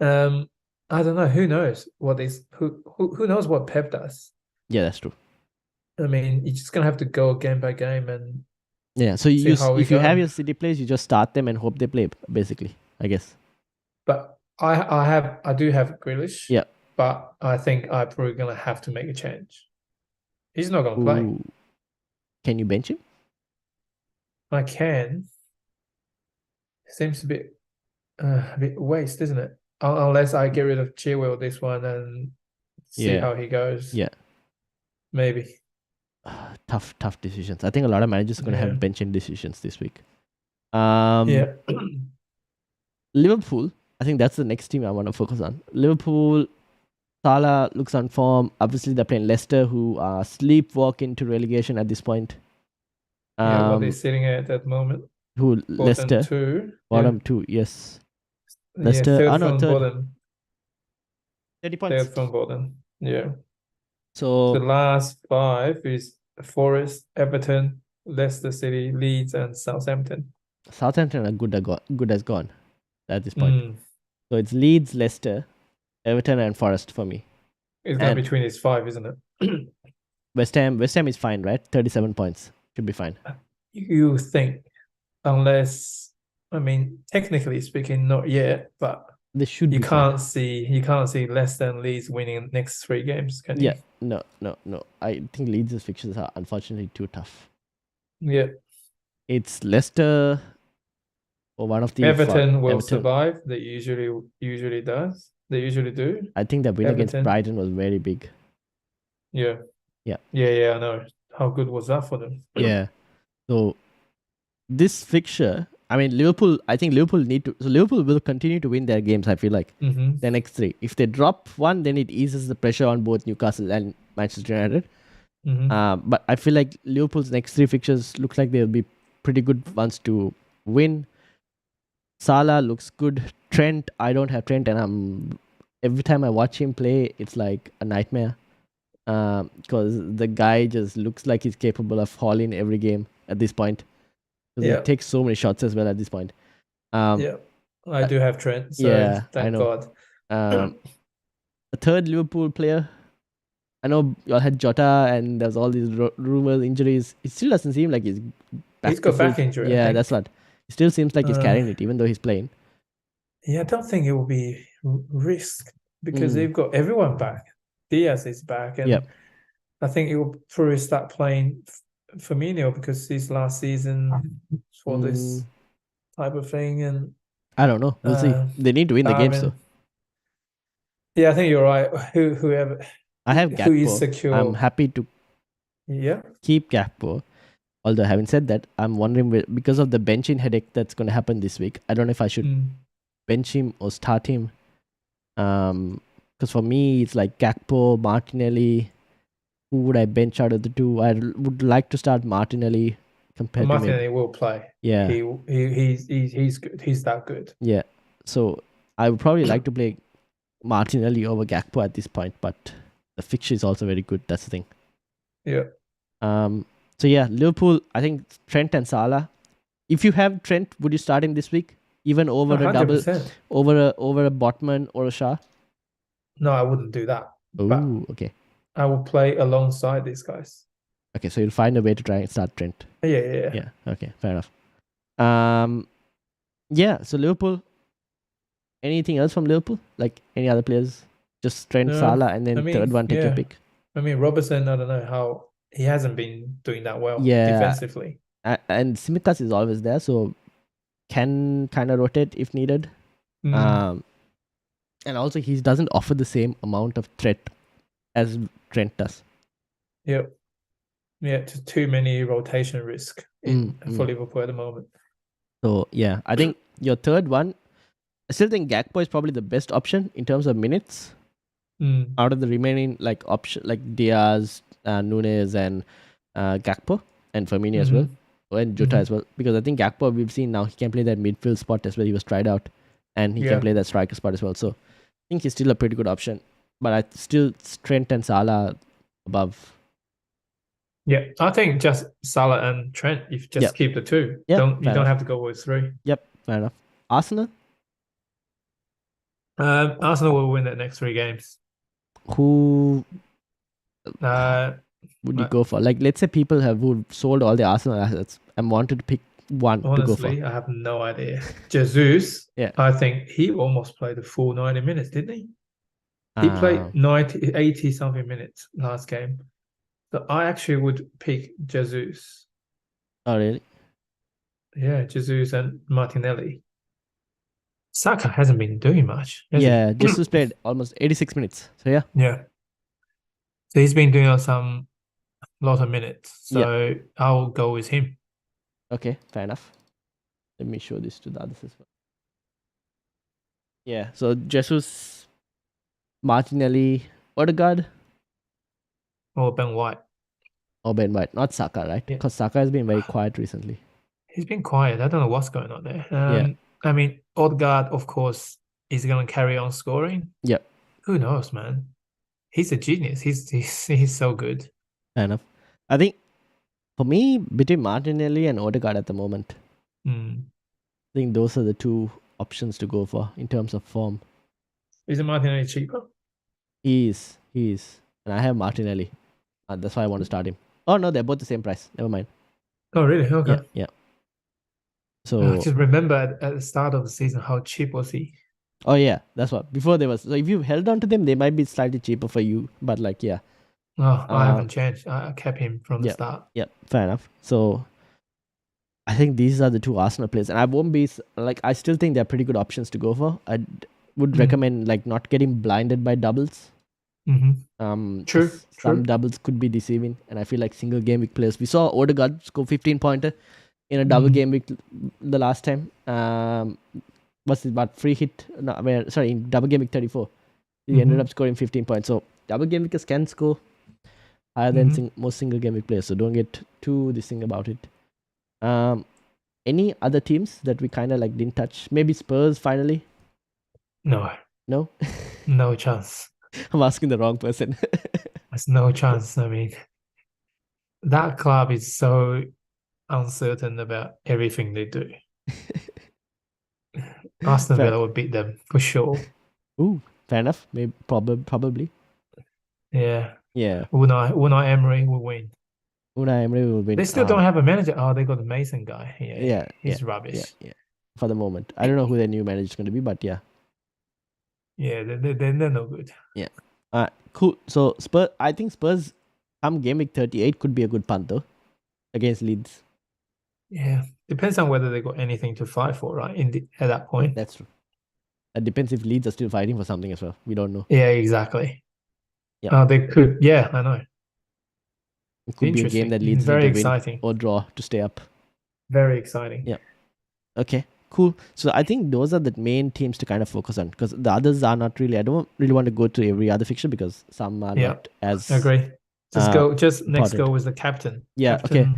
Speaker 3: I don't know. Who knows what is who knows what Pep does?
Speaker 2: Yeah, that's true.
Speaker 3: I mean, you're just gonna have to go game by game and
Speaker 2: Yeah, so
Speaker 3: see how we
Speaker 2: if you have
Speaker 3: go.
Speaker 2: your City players, you just start them and hope they play, basically, I guess.
Speaker 3: But I do have Grealish.
Speaker 2: Yeah.
Speaker 3: But I think I'm probably gonna have to make a change. He's not gonna play.
Speaker 2: Ooh. Can you bench him?
Speaker 3: I can. Seems a bit waste, isn't it? Unless I get rid of Chilwell this one and see
Speaker 2: Yeah.
Speaker 3: how he goes.
Speaker 2: Yeah.
Speaker 3: Maybe.
Speaker 2: Tough decisions. I think a lot of managers are going to
Speaker 3: Yeah.
Speaker 2: have benching decisions this week.
Speaker 3: Yeah.
Speaker 2: Liverpool, I think that's the next team I want to focus on. Liverpool, Salah looks on form. Obviously, they're playing Leicester, who are sleepwalking to relegation at this point.
Speaker 3: Yeah, what they're sitting at that moment.
Speaker 2: Who Leicester?
Speaker 3: Bottom 2.
Speaker 2: Bottom 2, yes.
Speaker 3: Yeah,
Speaker 2: Leicester,
Speaker 3: third
Speaker 2: no,
Speaker 3: from
Speaker 2: third.
Speaker 3: bottom.
Speaker 2: 30 points.
Speaker 3: Third from bottom. Yeah.
Speaker 2: So
Speaker 3: The last 5 is Forest, Everton, Leicester City, Leeds, and Southampton.
Speaker 2: Southampton are good as gone at this point. So it's Leeds, Leicester, Everton, and Forest for me.
Speaker 3: It's going between these 5, isn't it?
Speaker 2: West Ham is fine, right? 37 points. Should be fine.
Speaker 3: You think, unless, I mean, technically speaking, not yet, but
Speaker 2: They should
Speaker 3: you
Speaker 2: be
Speaker 3: can't
Speaker 2: fine.
Speaker 3: see Leicester and Leeds winning next 3 games, can you?
Speaker 2: Yeah, no. I think Leeds' fixtures are unfortunately too tough.
Speaker 3: Yeah.
Speaker 2: It's Leicester or one of the
Speaker 3: Everton will survive. They usually does. They usually do.
Speaker 2: I think the win against Brighton was very big.
Speaker 3: Yeah.
Speaker 2: Yeah.
Speaker 3: Yeah, I know. How good was that for them?
Speaker 2: Yeah. So this fixture, I mean, Liverpool, I think Liverpool Liverpool will continue to win their games, I feel like, the next 3. If they drop one, then it eases the pressure on both Newcastle and Manchester United. But I feel like Liverpool's next 3 fixtures looks like they'll be pretty good ones to win. Salah looks good. Trent, I don't have Trent, and every time I watch him play, it's like a nightmare. Because the guy just looks like he's capable of hauling every game at this point. He takes so many shots as well at this point.
Speaker 3: I do have Trent, so thank God.
Speaker 2: A third Liverpool player, I know y'all had Jota and there's all these rumors, injuries. It still doesn't seem like he's back.
Speaker 3: He's got back injury.
Speaker 2: Yeah, that's what. It still seems like he's carrying it, even though he's playing.
Speaker 3: Yeah, I don't think it will be risk because they've got everyone back. Diaz is back, and I think it will probably start playing Firmino because his last season for this type of thing. And
Speaker 2: I don't know. We'll see. They need to win the games, though.
Speaker 3: Yeah, I think you're right. Whoever.
Speaker 2: I have Gakpo.
Speaker 3: Who is secure.
Speaker 2: I'm happy to keep Gakpo. Although, having said that, I'm wondering, because of the benching headache that's going to happen this week, I don't know if I should bench him or start him. Because for me, it's like Gakpo, Martinelli. Who would I bench out of the 2? I would like to start Martinelli compared to
Speaker 3: Martinelli will play.
Speaker 2: Yeah.
Speaker 3: He's good. He's that good.
Speaker 2: Yeah. So I would probably like to play Martinelli over Gakpo at this point, but the fixture is also very good. That's the thing.
Speaker 3: Yeah.
Speaker 2: So yeah, Liverpool, I think Trent and Salah. If you have Trent, would you start him this week? Even over
Speaker 3: 100%.
Speaker 2: a double, over a Botman or a Shah?
Speaker 3: No, I wouldn't do that.
Speaker 2: Oh, okay.
Speaker 3: I will play alongside these guys.
Speaker 2: Okay, so you'll find a way to try and start Trent.
Speaker 3: Yeah.
Speaker 2: Okay, fair enough. Yeah, so Liverpool. Anything else from Liverpool? Like any other players? Just Trent, Salah, and then third one, take your pick.
Speaker 3: I mean, Robertson, I don't know how he hasn't been doing that well defensively.
Speaker 2: And Tsimikas is always there, so can kind of rotate if needed. And also, he doesn't offer the same amount of threat as Trent does.
Speaker 3: Yep. Yeah, too many rotation risk. for Liverpool at the moment.
Speaker 2: So yeah, I think your third one, I still think Gakpo is probably the best option in terms of minutes out of the remaining like option like Diaz, Nunes, and Gakpo, and Firmino as well, and Jota as well. Because I think Gakpo, we've seen now he can play that midfield spot as well. He was tried out, and he can play that striker spot as well. So I think he's still a pretty good option. But I still Trent and Salah above.
Speaker 3: Yeah, I think just Salah and Trent. If you just keep the two, you don't have to go with three.
Speaker 2: Yep, fair enough. Arsenal.
Speaker 3: Arsenal will win the next 3 games.
Speaker 2: Who
Speaker 3: would
Speaker 2: you go for? Like, let's say people who sold all the Arsenal assets and wanted to pick one to go for.
Speaker 3: Honestly, I have no idea. Jesus, I think he almost played the full 90 minutes, didn't he? He played 80 something minutes last game. So I actually would pick Jesus.
Speaker 2: Oh, really?
Speaker 3: Yeah, Jesus and Martinelli. Saka hasn't been doing much.
Speaker 2: Jesus played almost 86 minutes. So yeah.
Speaker 3: Yeah. So he's been doing lot of minutes. So I'll go with him.
Speaker 2: Okay, fair enough. Let me show this to the others as well. Yeah, so Jesus, Martinelli, Odegaard,
Speaker 3: or Ben White.
Speaker 2: Not Saka, right? Because Saka has been very quiet recently.
Speaker 3: He's been quiet. I don't know what's going on there. I mean, Odegaard, of course, is going to carry on scoring.
Speaker 2: Yep.
Speaker 3: Who knows, man? He's a genius. He's so good.
Speaker 2: Fair enough. I think for me, between Martinelli and Odegaard at the moment, I think those are the two options to go for in terms of form.
Speaker 3: Isn't Martinelli cheaper?
Speaker 2: He is. And I have Martinelli. That's why I want to start him. Oh, no, they're both the same price. Never mind.
Speaker 3: Oh, really? Okay.
Speaker 2: Yeah. So
Speaker 3: just remember at the start of the season, how cheap was he?
Speaker 2: Oh, yeah. That's what. Before there was... So if you held on to them, they might be slightly cheaper for you. But like, yeah.
Speaker 3: Oh, I haven't changed. I kept him from the start.
Speaker 2: Yeah, fair enough. So I think these are the two Arsenal players. And I won't be... Like, I still think they're pretty good options to go for. I would recommend like not getting blinded by doubles.
Speaker 3: True.
Speaker 2: Some doubles could be deceiving, and I feel like single game week players. We saw Odegaard score 15-pointer in a double game week the last time. Was it about free hit? No, in double game week 34, he ended up scoring 15 points. So double game weekers can score higher than most single game week players. So don't get too this thing about it. Any other teams that we kind of like didn't touch? Maybe Spurs finally.
Speaker 3: No. No chance.
Speaker 2: I'm asking the wrong person.
Speaker 3: There's no chance. I mean, that club is so uncertain about everything they do. Aston Villa will beat them for sure.
Speaker 2: Ooh, fair enough. Maybe probably.
Speaker 3: Yeah.
Speaker 2: Yeah.
Speaker 3: Unai Emery will win.
Speaker 2: Unai Emery will win.
Speaker 3: They still don't have a manager. Oh, they got the Mason guy. Yeah. He's rubbish.
Speaker 2: Yeah. For the moment, I don't know who their new manager is going to be, but yeah.
Speaker 3: Yeah, they're no good.
Speaker 2: Yeah. Cool. So Spurs, I think Spurs come game week 38 could be a good punt though against Leeds.
Speaker 3: Yeah, depends on whether they got anything to fight for, right? At that point,
Speaker 2: that's true. It depends if Leeds are still fighting for something as well. We don't know.
Speaker 3: Yeah, exactly.
Speaker 2: Yeah,
Speaker 3: they could. Yeah, I know.
Speaker 2: It could be a game that Leeds
Speaker 3: very
Speaker 2: need to
Speaker 3: exciting
Speaker 2: win or draw to stay up.
Speaker 3: Very exciting.
Speaker 2: Yeah. Okay. Cool. So I think those are the main teams to kind of focus on because the others are not really. I don't really want to go to every other fixture because some are not as.
Speaker 3: I agree. Next go with the captain.
Speaker 2: Yeah. Okay.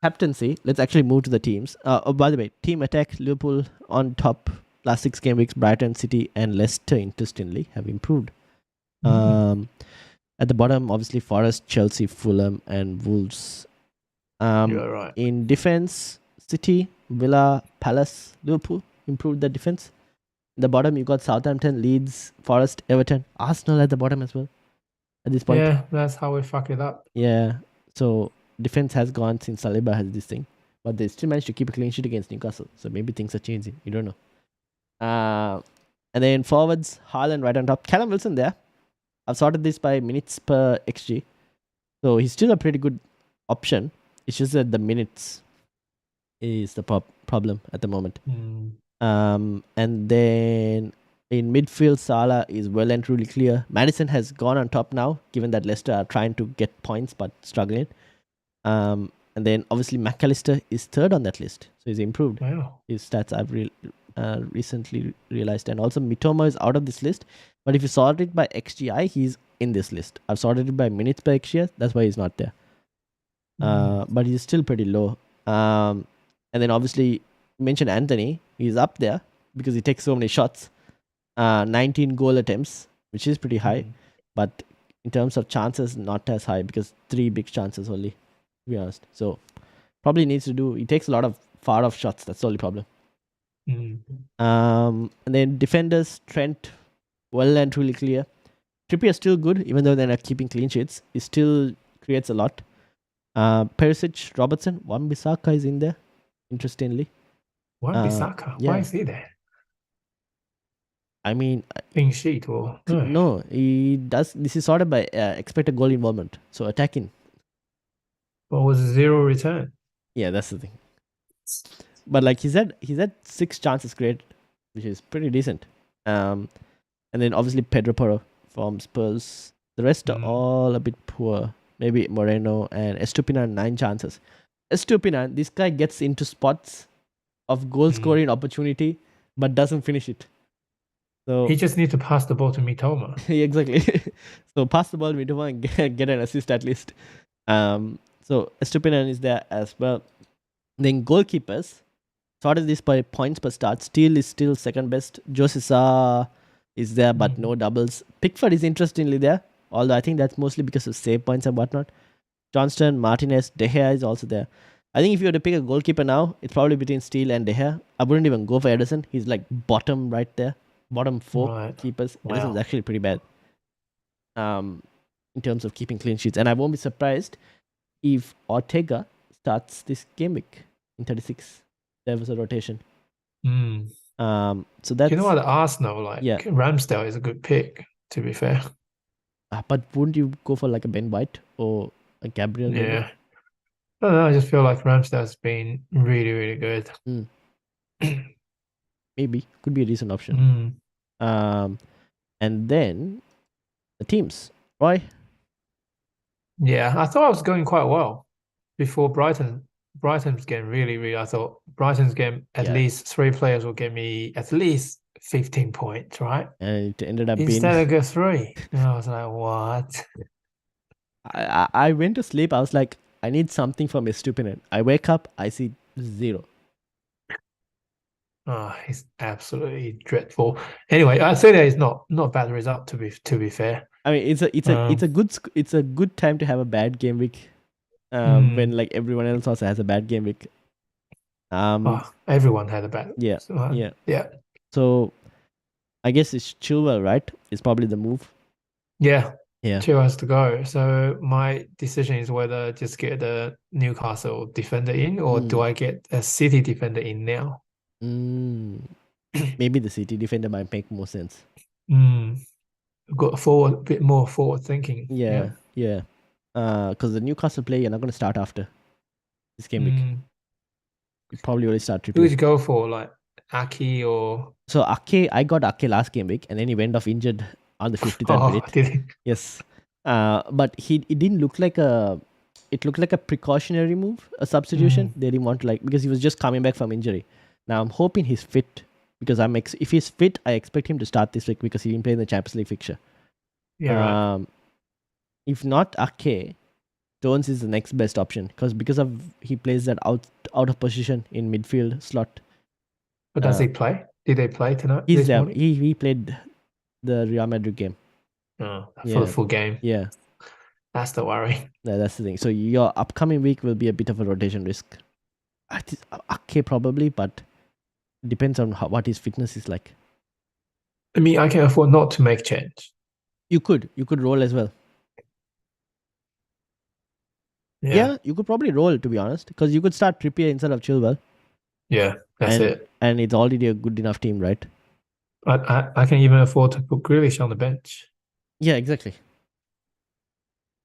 Speaker 2: Captaincy. Let's actually move to the teams. By the way, team attack Liverpool on top. Last 6 game weeks, Brighton, City, and Leicester, interestingly, have improved. At the bottom, obviously, Forest, Chelsea, Fulham, and Wolves.
Speaker 3: You're right.
Speaker 2: In defense, City, Villa, Palace, Liverpool improved the defense. At the bottom, you got Southampton, Leeds, Forest, Everton, Arsenal at the bottom as well. At this point,
Speaker 3: yeah, that's how we fuck it up.
Speaker 2: Yeah, so defense has gone since Saliba has this thing, but they still managed to keep a clean sheet against Newcastle. So maybe things are changing. You don't know. And then forwards, Haaland right on top. Callum Wilson there. I've sorted this by minutes per XG. So he's still a pretty good option. It's just that the minutes is the problem at the moment. And then in midfield, Salah is well and truly clear. Maddison has gone on top now, given that Leicester are trying to get points but struggling. And then obviously McAllister is third on that list, so he's improved
Speaker 3: Wow.
Speaker 2: his stats. I've recently realized, and also Mitoma is out of this list. But if you sort it by XGI, he's in this list. I've sorted it by minutes per XGI. That's why he's not there. But he's still pretty low. And then obviously you mentioned Anthony. He's up there because he takes so many shots. 19 goal attempts, which is pretty high. But in terms of chances, not as high because 3 big chances only, to be honest. So probably needs to do. He takes a lot of far off shots. That's the only problem. And then defenders, Trent, well and truly clear. Trippier still good, even though they're not keeping clean sheets. He still creates a lot. Perisic, Robertson, Wan-Bissaka is in there, interestingly.
Speaker 3: Wan-Bissaka?
Speaker 2: yeah.
Speaker 3: Why is he there?
Speaker 2: I mean,
Speaker 3: Clean sheet or no?
Speaker 2: no, he does. This is sorted by expected goal involvement, so attacking.
Speaker 3: What was 0 return?
Speaker 2: Yeah, that's the thing. But like he's had 6 chances created, which is pretty decent. And then obviously Pedro Porro from Spurs. The rest are all a bit poor. Maybe Moreno and Estupinan 9 chances. Estupinan, this guy gets into spots of goal scoring opportunity, but doesn't finish it. So
Speaker 3: he just needs to pass the ball to Mitoma.
Speaker 2: exactly. So pass the ball to Mitoma and get an assist at least. So Estupinan is there as well. Then goalkeepers, sorted this by points per start. Steele is still second best. Josisa is there, but no doubles. Pickford is interestingly there, although I think that's mostly because of save points and whatnot. Johnston, Martinez, De Gea is also there. I think if you were to pick a goalkeeper now, it's probably between Steele and De Gea. I wouldn't even go for Ederson. He's like bottom right there. Bottom 4 keepers.
Speaker 3: Wow.
Speaker 2: Ederson's actually pretty bad in terms of keeping clean sheets. And I won't be surprised if Ortega starts this game week in 36. There was a rotation. So that's...
Speaker 3: You know what, Arsenal, like Ramsdale is a good pick, to be fair.
Speaker 2: But wouldn't you go for like a Ben White or a Gabriel?
Speaker 3: Yeah. I don't know, I just feel like Ramsdale's been really, really good.
Speaker 2: Maybe. Could be a decent option. And then the teams. Roy?
Speaker 3: Yeah, I thought I was going quite well before Brighton's game, really, I thought Brighton's game, at least 3 players will get me at least 15 points, right?
Speaker 2: And it ended up
Speaker 3: Instead
Speaker 2: being...
Speaker 3: of go 3. And I was like, what?
Speaker 2: I went to sleep. I was like, I need something from Estupinan. I wake up, I see 0.
Speaker 3: Oh, he's absolutely dreadful. Anyway, I think that is not a bad result to be fair.
Speaker 2: I mean, it's a good time to have a bad game week. When like everyone else also has a bad game week.
Speaker 3: Everyone had a bad.
Speaker 2: Yeah.
Speaker 3: Yeah.
Speaker 2: So I guess it's Chilwell, right? It's probably the move.
Speaker 3: Yeah. Chilwell has to go. So my decision is whether just get the Newcastle defender in, or do I get a City defender in now?
Speaker 2: Maybe the City defender might make more sense.
Speaker 3: Got a bit more forward thinking.
Speaker 2: Yeah. Because the Newcastle play, you're not going to start after this game week. You probably already start Trippier.
Speaker 3: Who would you go for, like Aki or?
Speaker 2: So Ake, I got Ake last game week, and then he went off injured on the 53rd minute.
Speaker 3: Did he?
Speaker 2: Yes. But it didn't look like a... It looked like a precautionary move, a substitution. They didn't want to because he was just coming back from injury. Now I'm hoping he's fit, because if he's fit, I expect him to start this week because he didn't play in the Champions League fixture.
Speaker 3: Yeah. Right.
Speaker 2: If not Ake, Stones is the next best option because of he plays that out of position in midfield slot.
Speaker 3: But does he play? Did they play tonight?
Speaker 2: He's there. He played the Real Madrid game.
Speaker 3: For the full game.
Speaker 2: Yeah.
Speaker 3: That's the worry.
Speaker 2: Yeah, that's the thing. So your upcoming week will be a bit of a rotation risk. Ake probably, but it depends on what his fitness is like.
Speaker 3: I mean, I can afford not to make change.
Speaker 2: You could roll as well. Yeah, you could probably roll, to be honest, because you could start Trippier instead of Chilwell.
Speaker 3: Yeah, that's it.
Speaker 2: And it's already a good enough team, right?
Speaker 3: I can even afford to put Grealish on the bench.
Speaker 2: Yeah, exactly.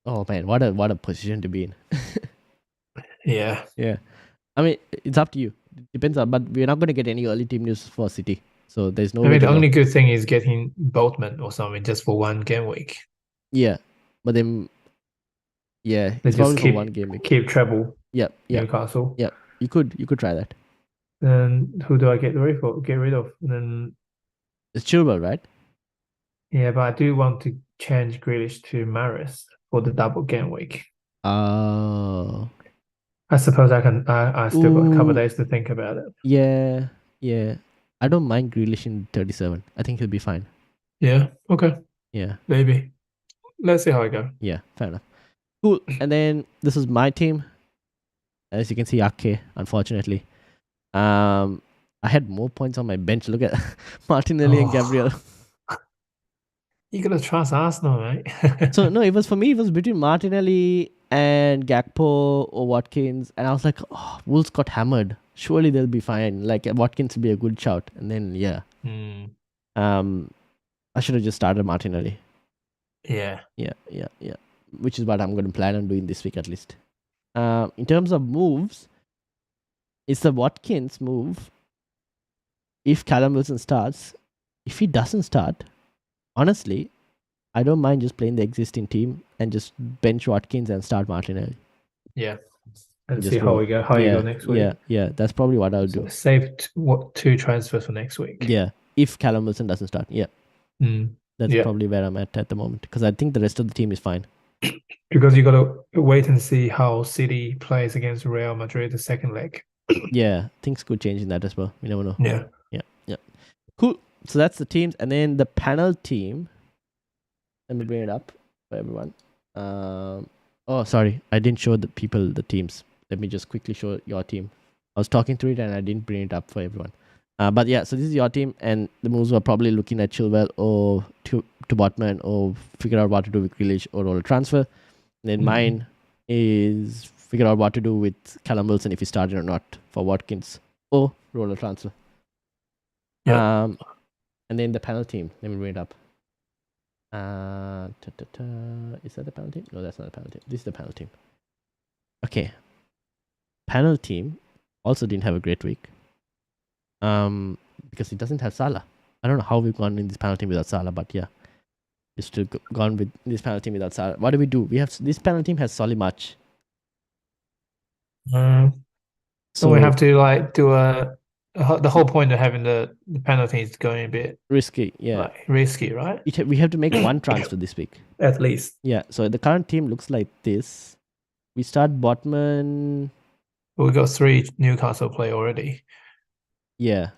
Speaker 2: Oh man, what a position to be in.
Speaker 3: Yeah.
Speaker 2: I mean, it's up to you. It depends on, but we're not going to get any early team news for City, so there's no.
Speaker 3: I mean, the only good thing is getting Boltman or something just for one game week.
Speaker 2: Yeah, but then, it's
Speaker 3: just
Speaker 2: probably for one game week.
Speaker 3: Keep treble.
Speaker 2: Yep. Yep.
Speaker 3: Newcastle.
Speaker 2: Yep. You could try that.
Speaker 3: Then who do I get rid of? Then
Speaker 2: It's Chilwell, right?
Speaker 3: yeah, but I do want to change Grealish to Maris for the double game week.
Speaker 2: Oh.
Speaker 3: I suppose I can. I still got a couple of
Speaker 2: Ooh.
Speaker 3: days to think about it.
Speaker 2: Yeah. Yeah. I don't mind Grealish in 37. I think he'll be fine.
Speaker 3: Yeah. Okay.
Speaker 2: Yeah.
Speaker 3: Maybe. Let's see how I go.
Speaker 2: Yeah. Fair enough. Cool. And then this is my team. As you can see, Ake, unfortunately. I had more points on my bench. Look at Martinelli and Gabriel.
Speaker 3: You gotta trust Arsenal, mate.
Speaker 2: So no, it was for me. It was between Martinelli and Gakpo or Watkins, and I was like, oh, Wolves got hammered. Surely they'll be fine. Like Watkins will be a good shout. And then yeah, I should have just started Martinelli.
Speaker 3: Yeah.
Speaker 2: Yeah. Which is what I'm going to plan on doing this week at least. In terms of moves, it's the Watkins move. If Callum Wilson starts, if he doesn't start, honestly, I don't mind just playing the existing team and just bench Watkins and start Martinelli.
Speaker 3: Yeah. And
Speaker 2: Just
Speaker 3: see how
Speaker 2: roll.
Speaker 3: we go. How you go next week.
Speaker 2: Yeah. That's probably what I'll do.
Speaker 3: Save two transfers for next week.
Speaker 2: Yeah, if Callum Wilson doesn't start. Yeah. That's probably where I'm at the moment because I think the rest of the team is fine.
Speaker 3: Because you got to wait and see how City plays against Real Madrid the second leg.
Speaker 2: Yeah, things could change in that as well. You never know.
Speaker 3: Yeah.
Speaker 2: Cool. So that's the teams. And then the panel team. Let me bring it up for everyone. Oh, sorry. I didn't show the people the teams. Let me just quickly show your team. I was talking through it and I didn't bring it up for everyone. But yeah, so this is your team, and the moves were probably looking at Chilwell or to Botman or figure out what to do with Grealish or roll a transfer. And then mine is figure out what to do with Callum Wilson if he started or not for Watkins or roll a transfer.
Speaker 3: Yeah.
Speaker 2: And then the panel team. Let me bring it up. Is that the panel team? No, that's not the panel team. This is the panel team. Okay. Panel team also didn't have a great week. Because it doesn't have Salah. I don't know how we've gone in this panel team without Salah, but yeah. We've still gone with this panel team without Salah. What do? We have this panel team has Solly March.
Speaker 3: So we have to like do the whole point of having the penalty is going a bit
Speaker 2: risky, yeah.
Speaker 3: Like, risky, right?
Speaker 2: We have to make one transfer this week.
Speaker 3: At least.
Speaker 2: Yeah, so the current team looks like this. We start Botman.
Speaker 3: We got 3 Newcastle play already.
Speaker 2: Yeah.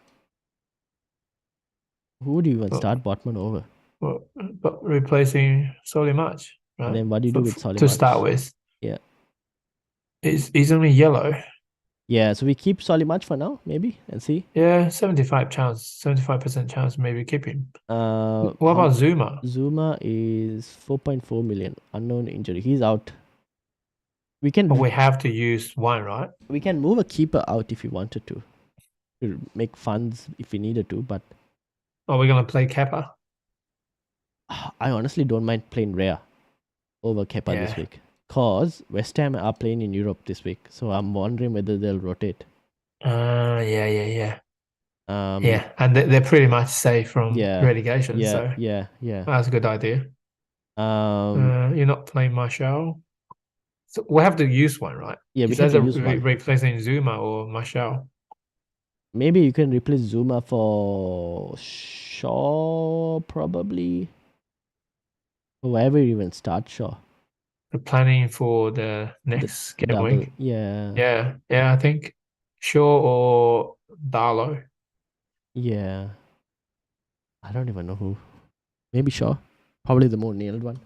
Speaker 2: Who would you even start Botman over?
Speaker 3: But replacing Solly March, right?
Speaker 2: And then what do you do with Solly
Speaker 3: to
Speaker 2: March?
Speaker 3: start with?
Speaker 2: Yeah.
Speaker 3: He's only yellow.
Speaker 2: Yeah, so we keep Solly March for now, maybe, and see.
Speaker 3: Yeah, 75% chance maybe keep him. What about Zuma?
Speaker 2: Zuma is 4.4 million. Unknown injury. He's out. We
Speaker 3: have to use one, right?
Speaker 2: We can move a keeper out if we wanted to make funds if we needed to, but
Speaker 3: are we gonna play Kepa?
Speaker 2: I honestly don't mind playing Rare over Kepa this week. Because West Ham are playing in Europe this week. So I'm wondering whether they'll rotate.
Speaker 3: Yeah. And they're pretty much safe from relegation.
Speaker 2: Yeah.
Speaker 3: That's a good idea. You're not playing Martial. So we have to use one, right?
Speaker 2: Yeah, we have to use one.
Speaker 3: Replacing Zuma or Martial.
Speaker 2: Maybe you can replace Zuma for Shaw, probably. Whoever even start Shaw.
Speaker 3: The planning for the next game week.
Speaker 2: Yeah.
Speaker 3: I think Shaw or Darlow.
Speaker 2: Yeah. I don't even know who. Maybe Shaw. Probably the more nailed one.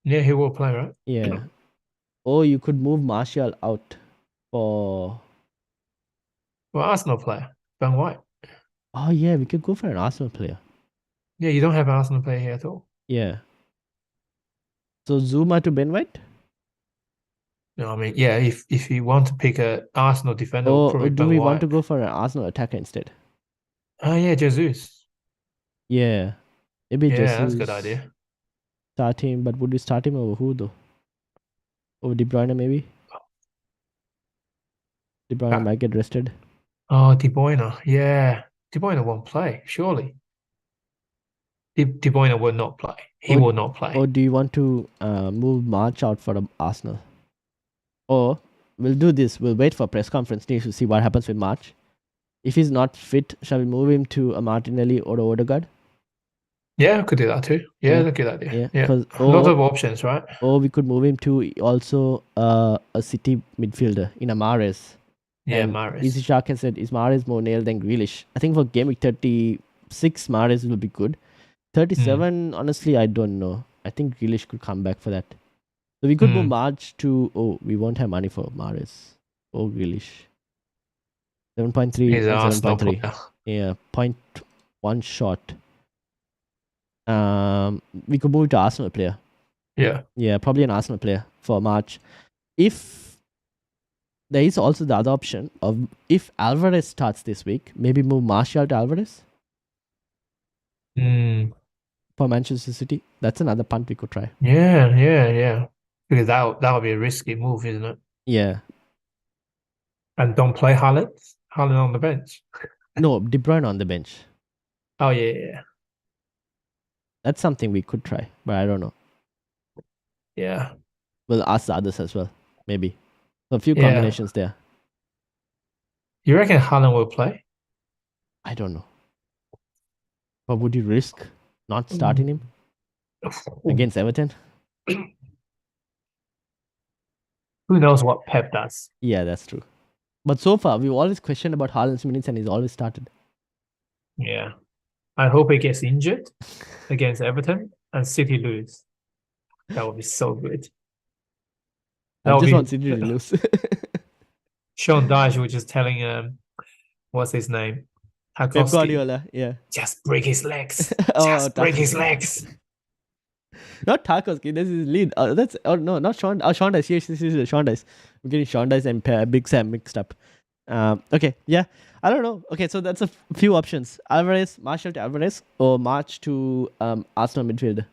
Speaker 3: Yeah, he will play, right?
Speaker 2: Yeah. Or you could move Martial out for
Speaker 3: Arsenal player, Ben White.
Speaker 2: Oh yeah, we could go for an Arsenal player.
Speaker 3: Yeah, you don't have an Arsenal player here at all.
Speaker 2: Yeah. So Zuma to Ben White?
Speaker 3: No, I mean, yeah, if you want to pick an Arsenal defender,
Speaker 2: or do we want to go for an Arsenal attacker instead?
Speaker 3: Oh yeah, Jesus.
Speaker 2: Yeah. Maybe Jesus.
Speaker 3: Yeah, that's a good idea.
Speaker 2: Start him, but would we start him over who though? Over De Bruyne maybe? De Bruyne might get rested.
Speaker 3: Oh, De Bruyne. Yeah. De Bruyne won't play, surely. De Bruyne will not play. He will not play.
Speaker 2: Or do you want to move March out for Arsenal? Or we'll do this. We'll wait for press conference news to see what happens with March. If he's not fit, shall we move him to a Martinelli or a Odegaard?
Speaker 3: Yeah, I could do that too. Yeah,
Speaker 2: Yeah.
Speaker 3: that's a good idea.
Speaker 2: Yeah,
Speaker 3: Yeah.
Speaker 2: 'cause-
Speaker 3: A lot of options, right?
Speaker 2: Or we could move him to also a City midfielder in a Mahrez.
Speaker 3: Yeah,
Speaker 2: And
Speaker 3: Mahrez.
Speaker 2: Easy Shark has said, is Mahrez more nailed than Grealish? I think for game week 36, Mahrez will be good. 37, honestly, I don't know. I think Grealish could come back for that. So we could move March to, we won't have money for Mahrez or Grealish. 7.3
Speaker 3: He's an
Speaker 2: and
Speaker 3: Arsenal
Speaker 2: 7.3.
Speaker 3: player.
Speaker 2: Yeah, 0.1 shot. We could move to Arsenal player.
Speaker 3: Yeah.
Speaker 2: Yeah, probably an Arsenal player for March. If there is also the other option of if Alvarez starts this week, maybe move Martial to Alvarez for Manchester City. That's another punt we could try.
Speaker 3: Yeah. Because that would be a risky move, isn't it?
Speaker 2: Yeah.
Speaker 3: And don't play Haaland. Haaland on the bench.
Speaker 2: No, De Bruyne on the bench.
Speaker 3: Oh yeah.
Speaker 2: That's something we could try, but I don't know.
Speaker 3: Yeah.
Speaker 2: We'll ask the others as well, maybe. So a few
Speaker 3: Yeah.
Speaker 2: combinations there.
Speaker 3: You reckon Haaland will play?
Speaker 2: I don't know. But would you risk not starting him against Everton?
Speaker 3: Who knows what Pep does?
Speaker 2: Yeah, that's true. But so far, we've always questioned about Haaland's minutes and he's always started.
Speaker 3: Yeah. I hope he gets injured against Everton and City lose. That would be so good.
Speaker 2: I just want City to lose.
Speaker 3: Sean Dyche was just telling what's his name?
Speaker 2: Pep
Speaker 3: Tarkowski,
Speaker 2: Guardiola, yeah.
Speaker 3: just break his legs.
Speaker 2: Oh,
Speaker 3: Just break his
Speaker 2: Tarkowski.
Speaker 3: legs.
Speaker 2: Not Tarkowski, this is lead. No, not Sean. Sean Dice. Yes, this is Sean Dice. We're getting Sean Dice and Big Sam mixed up. Okay, yeah. I don't know. Okay, so that's a few options. Alvarez, Martial to Alvarez, or March to Arsenal midfielder.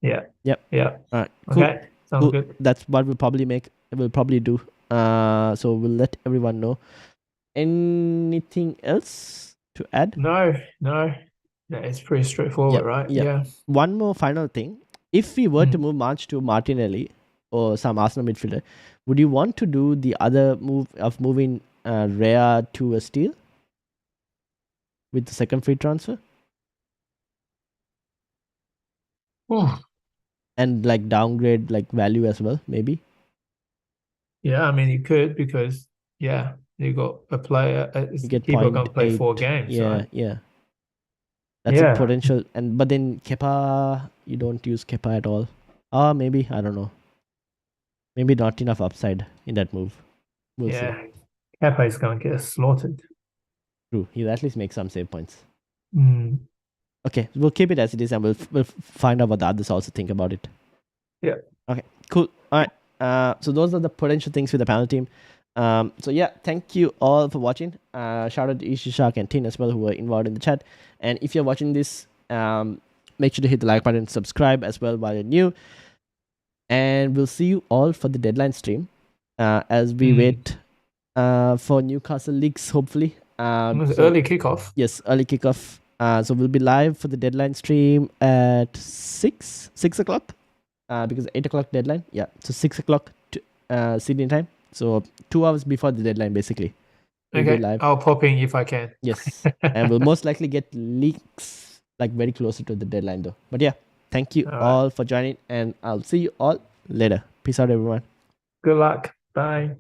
Speaker 3: Yeah.
Speaker 2: Yep.
Speaker 3: Yeah.
Speaker 2: All right. Cool.
Speaker 3: Okay. Sounds
Speaker 2: Cool.
Speaker 3: good.
Speaker 2: That's what we'll probably do. So we'll let everyone know. Anything else to add?
Speaker 3: No. Yeah, it's pretty straightforward,
Speaker 2: Yep,
Speaker 3: right?
Speaker 2: yep.
Speaker 3: Yeah.
Speaker 2: One more final thing. If we were to move March to Martinelli or some Arsenal midfielder, would you want to do the other move of moving Rea to a steal with the second free transfer? And like downgrade like value as well, maybe?
Speaker 3: Yeah, I mean you could because you got a player,
Speaker 2: You get
Speaker 3: keeper can play
Speaker 2: 0.8.
Speaker 3: 4 games,
Speaker 2: Yeah,
Speaker 3: right?
Speaker 2: yeah. That's
Speaker 3: Yeah.
Speaker 2: a potential. But then Kepa, you don't use Kepa at all. Maybe, I don't know. Maybe not enough upside in that move. We'll see.
Speaker 3: Kepa is going to get slaughtered.
Speaker 2: True. He'll at least make some save points. Okay, we'll keep it as it is and we'll find out what the others also think about it.
Speaker 3: Yeah.
Speaker 2: Okay, cool. All right. So those are the potential things with the panel team. So yeah, thank you all for watching. Shout out to Ishi Shark and Tin as well who were involved in the chat. And if you're watching this, make sure to hit the like button and subscribe as well while you're new. And we'll see you all for the deadline stream as we wait for Newcastle leagues, hopefully.
Speaker 3: Early kickoff.
Speaker 2: Yes, early kickoff. So we'll be live for the deadline stream at 6 o'clock because 8 o'clock deadline. Yeah, so 6 o'clock Sydney time. So 2 hours before the deadline, basically. We'll be
Speaker 3: Okay,
Speaker 2: live.
Speaker 3: I'll pop in if I can.
Speaker 2: Yes, and we'll most likely get leaks like very closer to the deadline though. But yeah, thank you all for joining and I'll see you all later. Peace out, everyone.
Speaker 3: Good luck. Bye.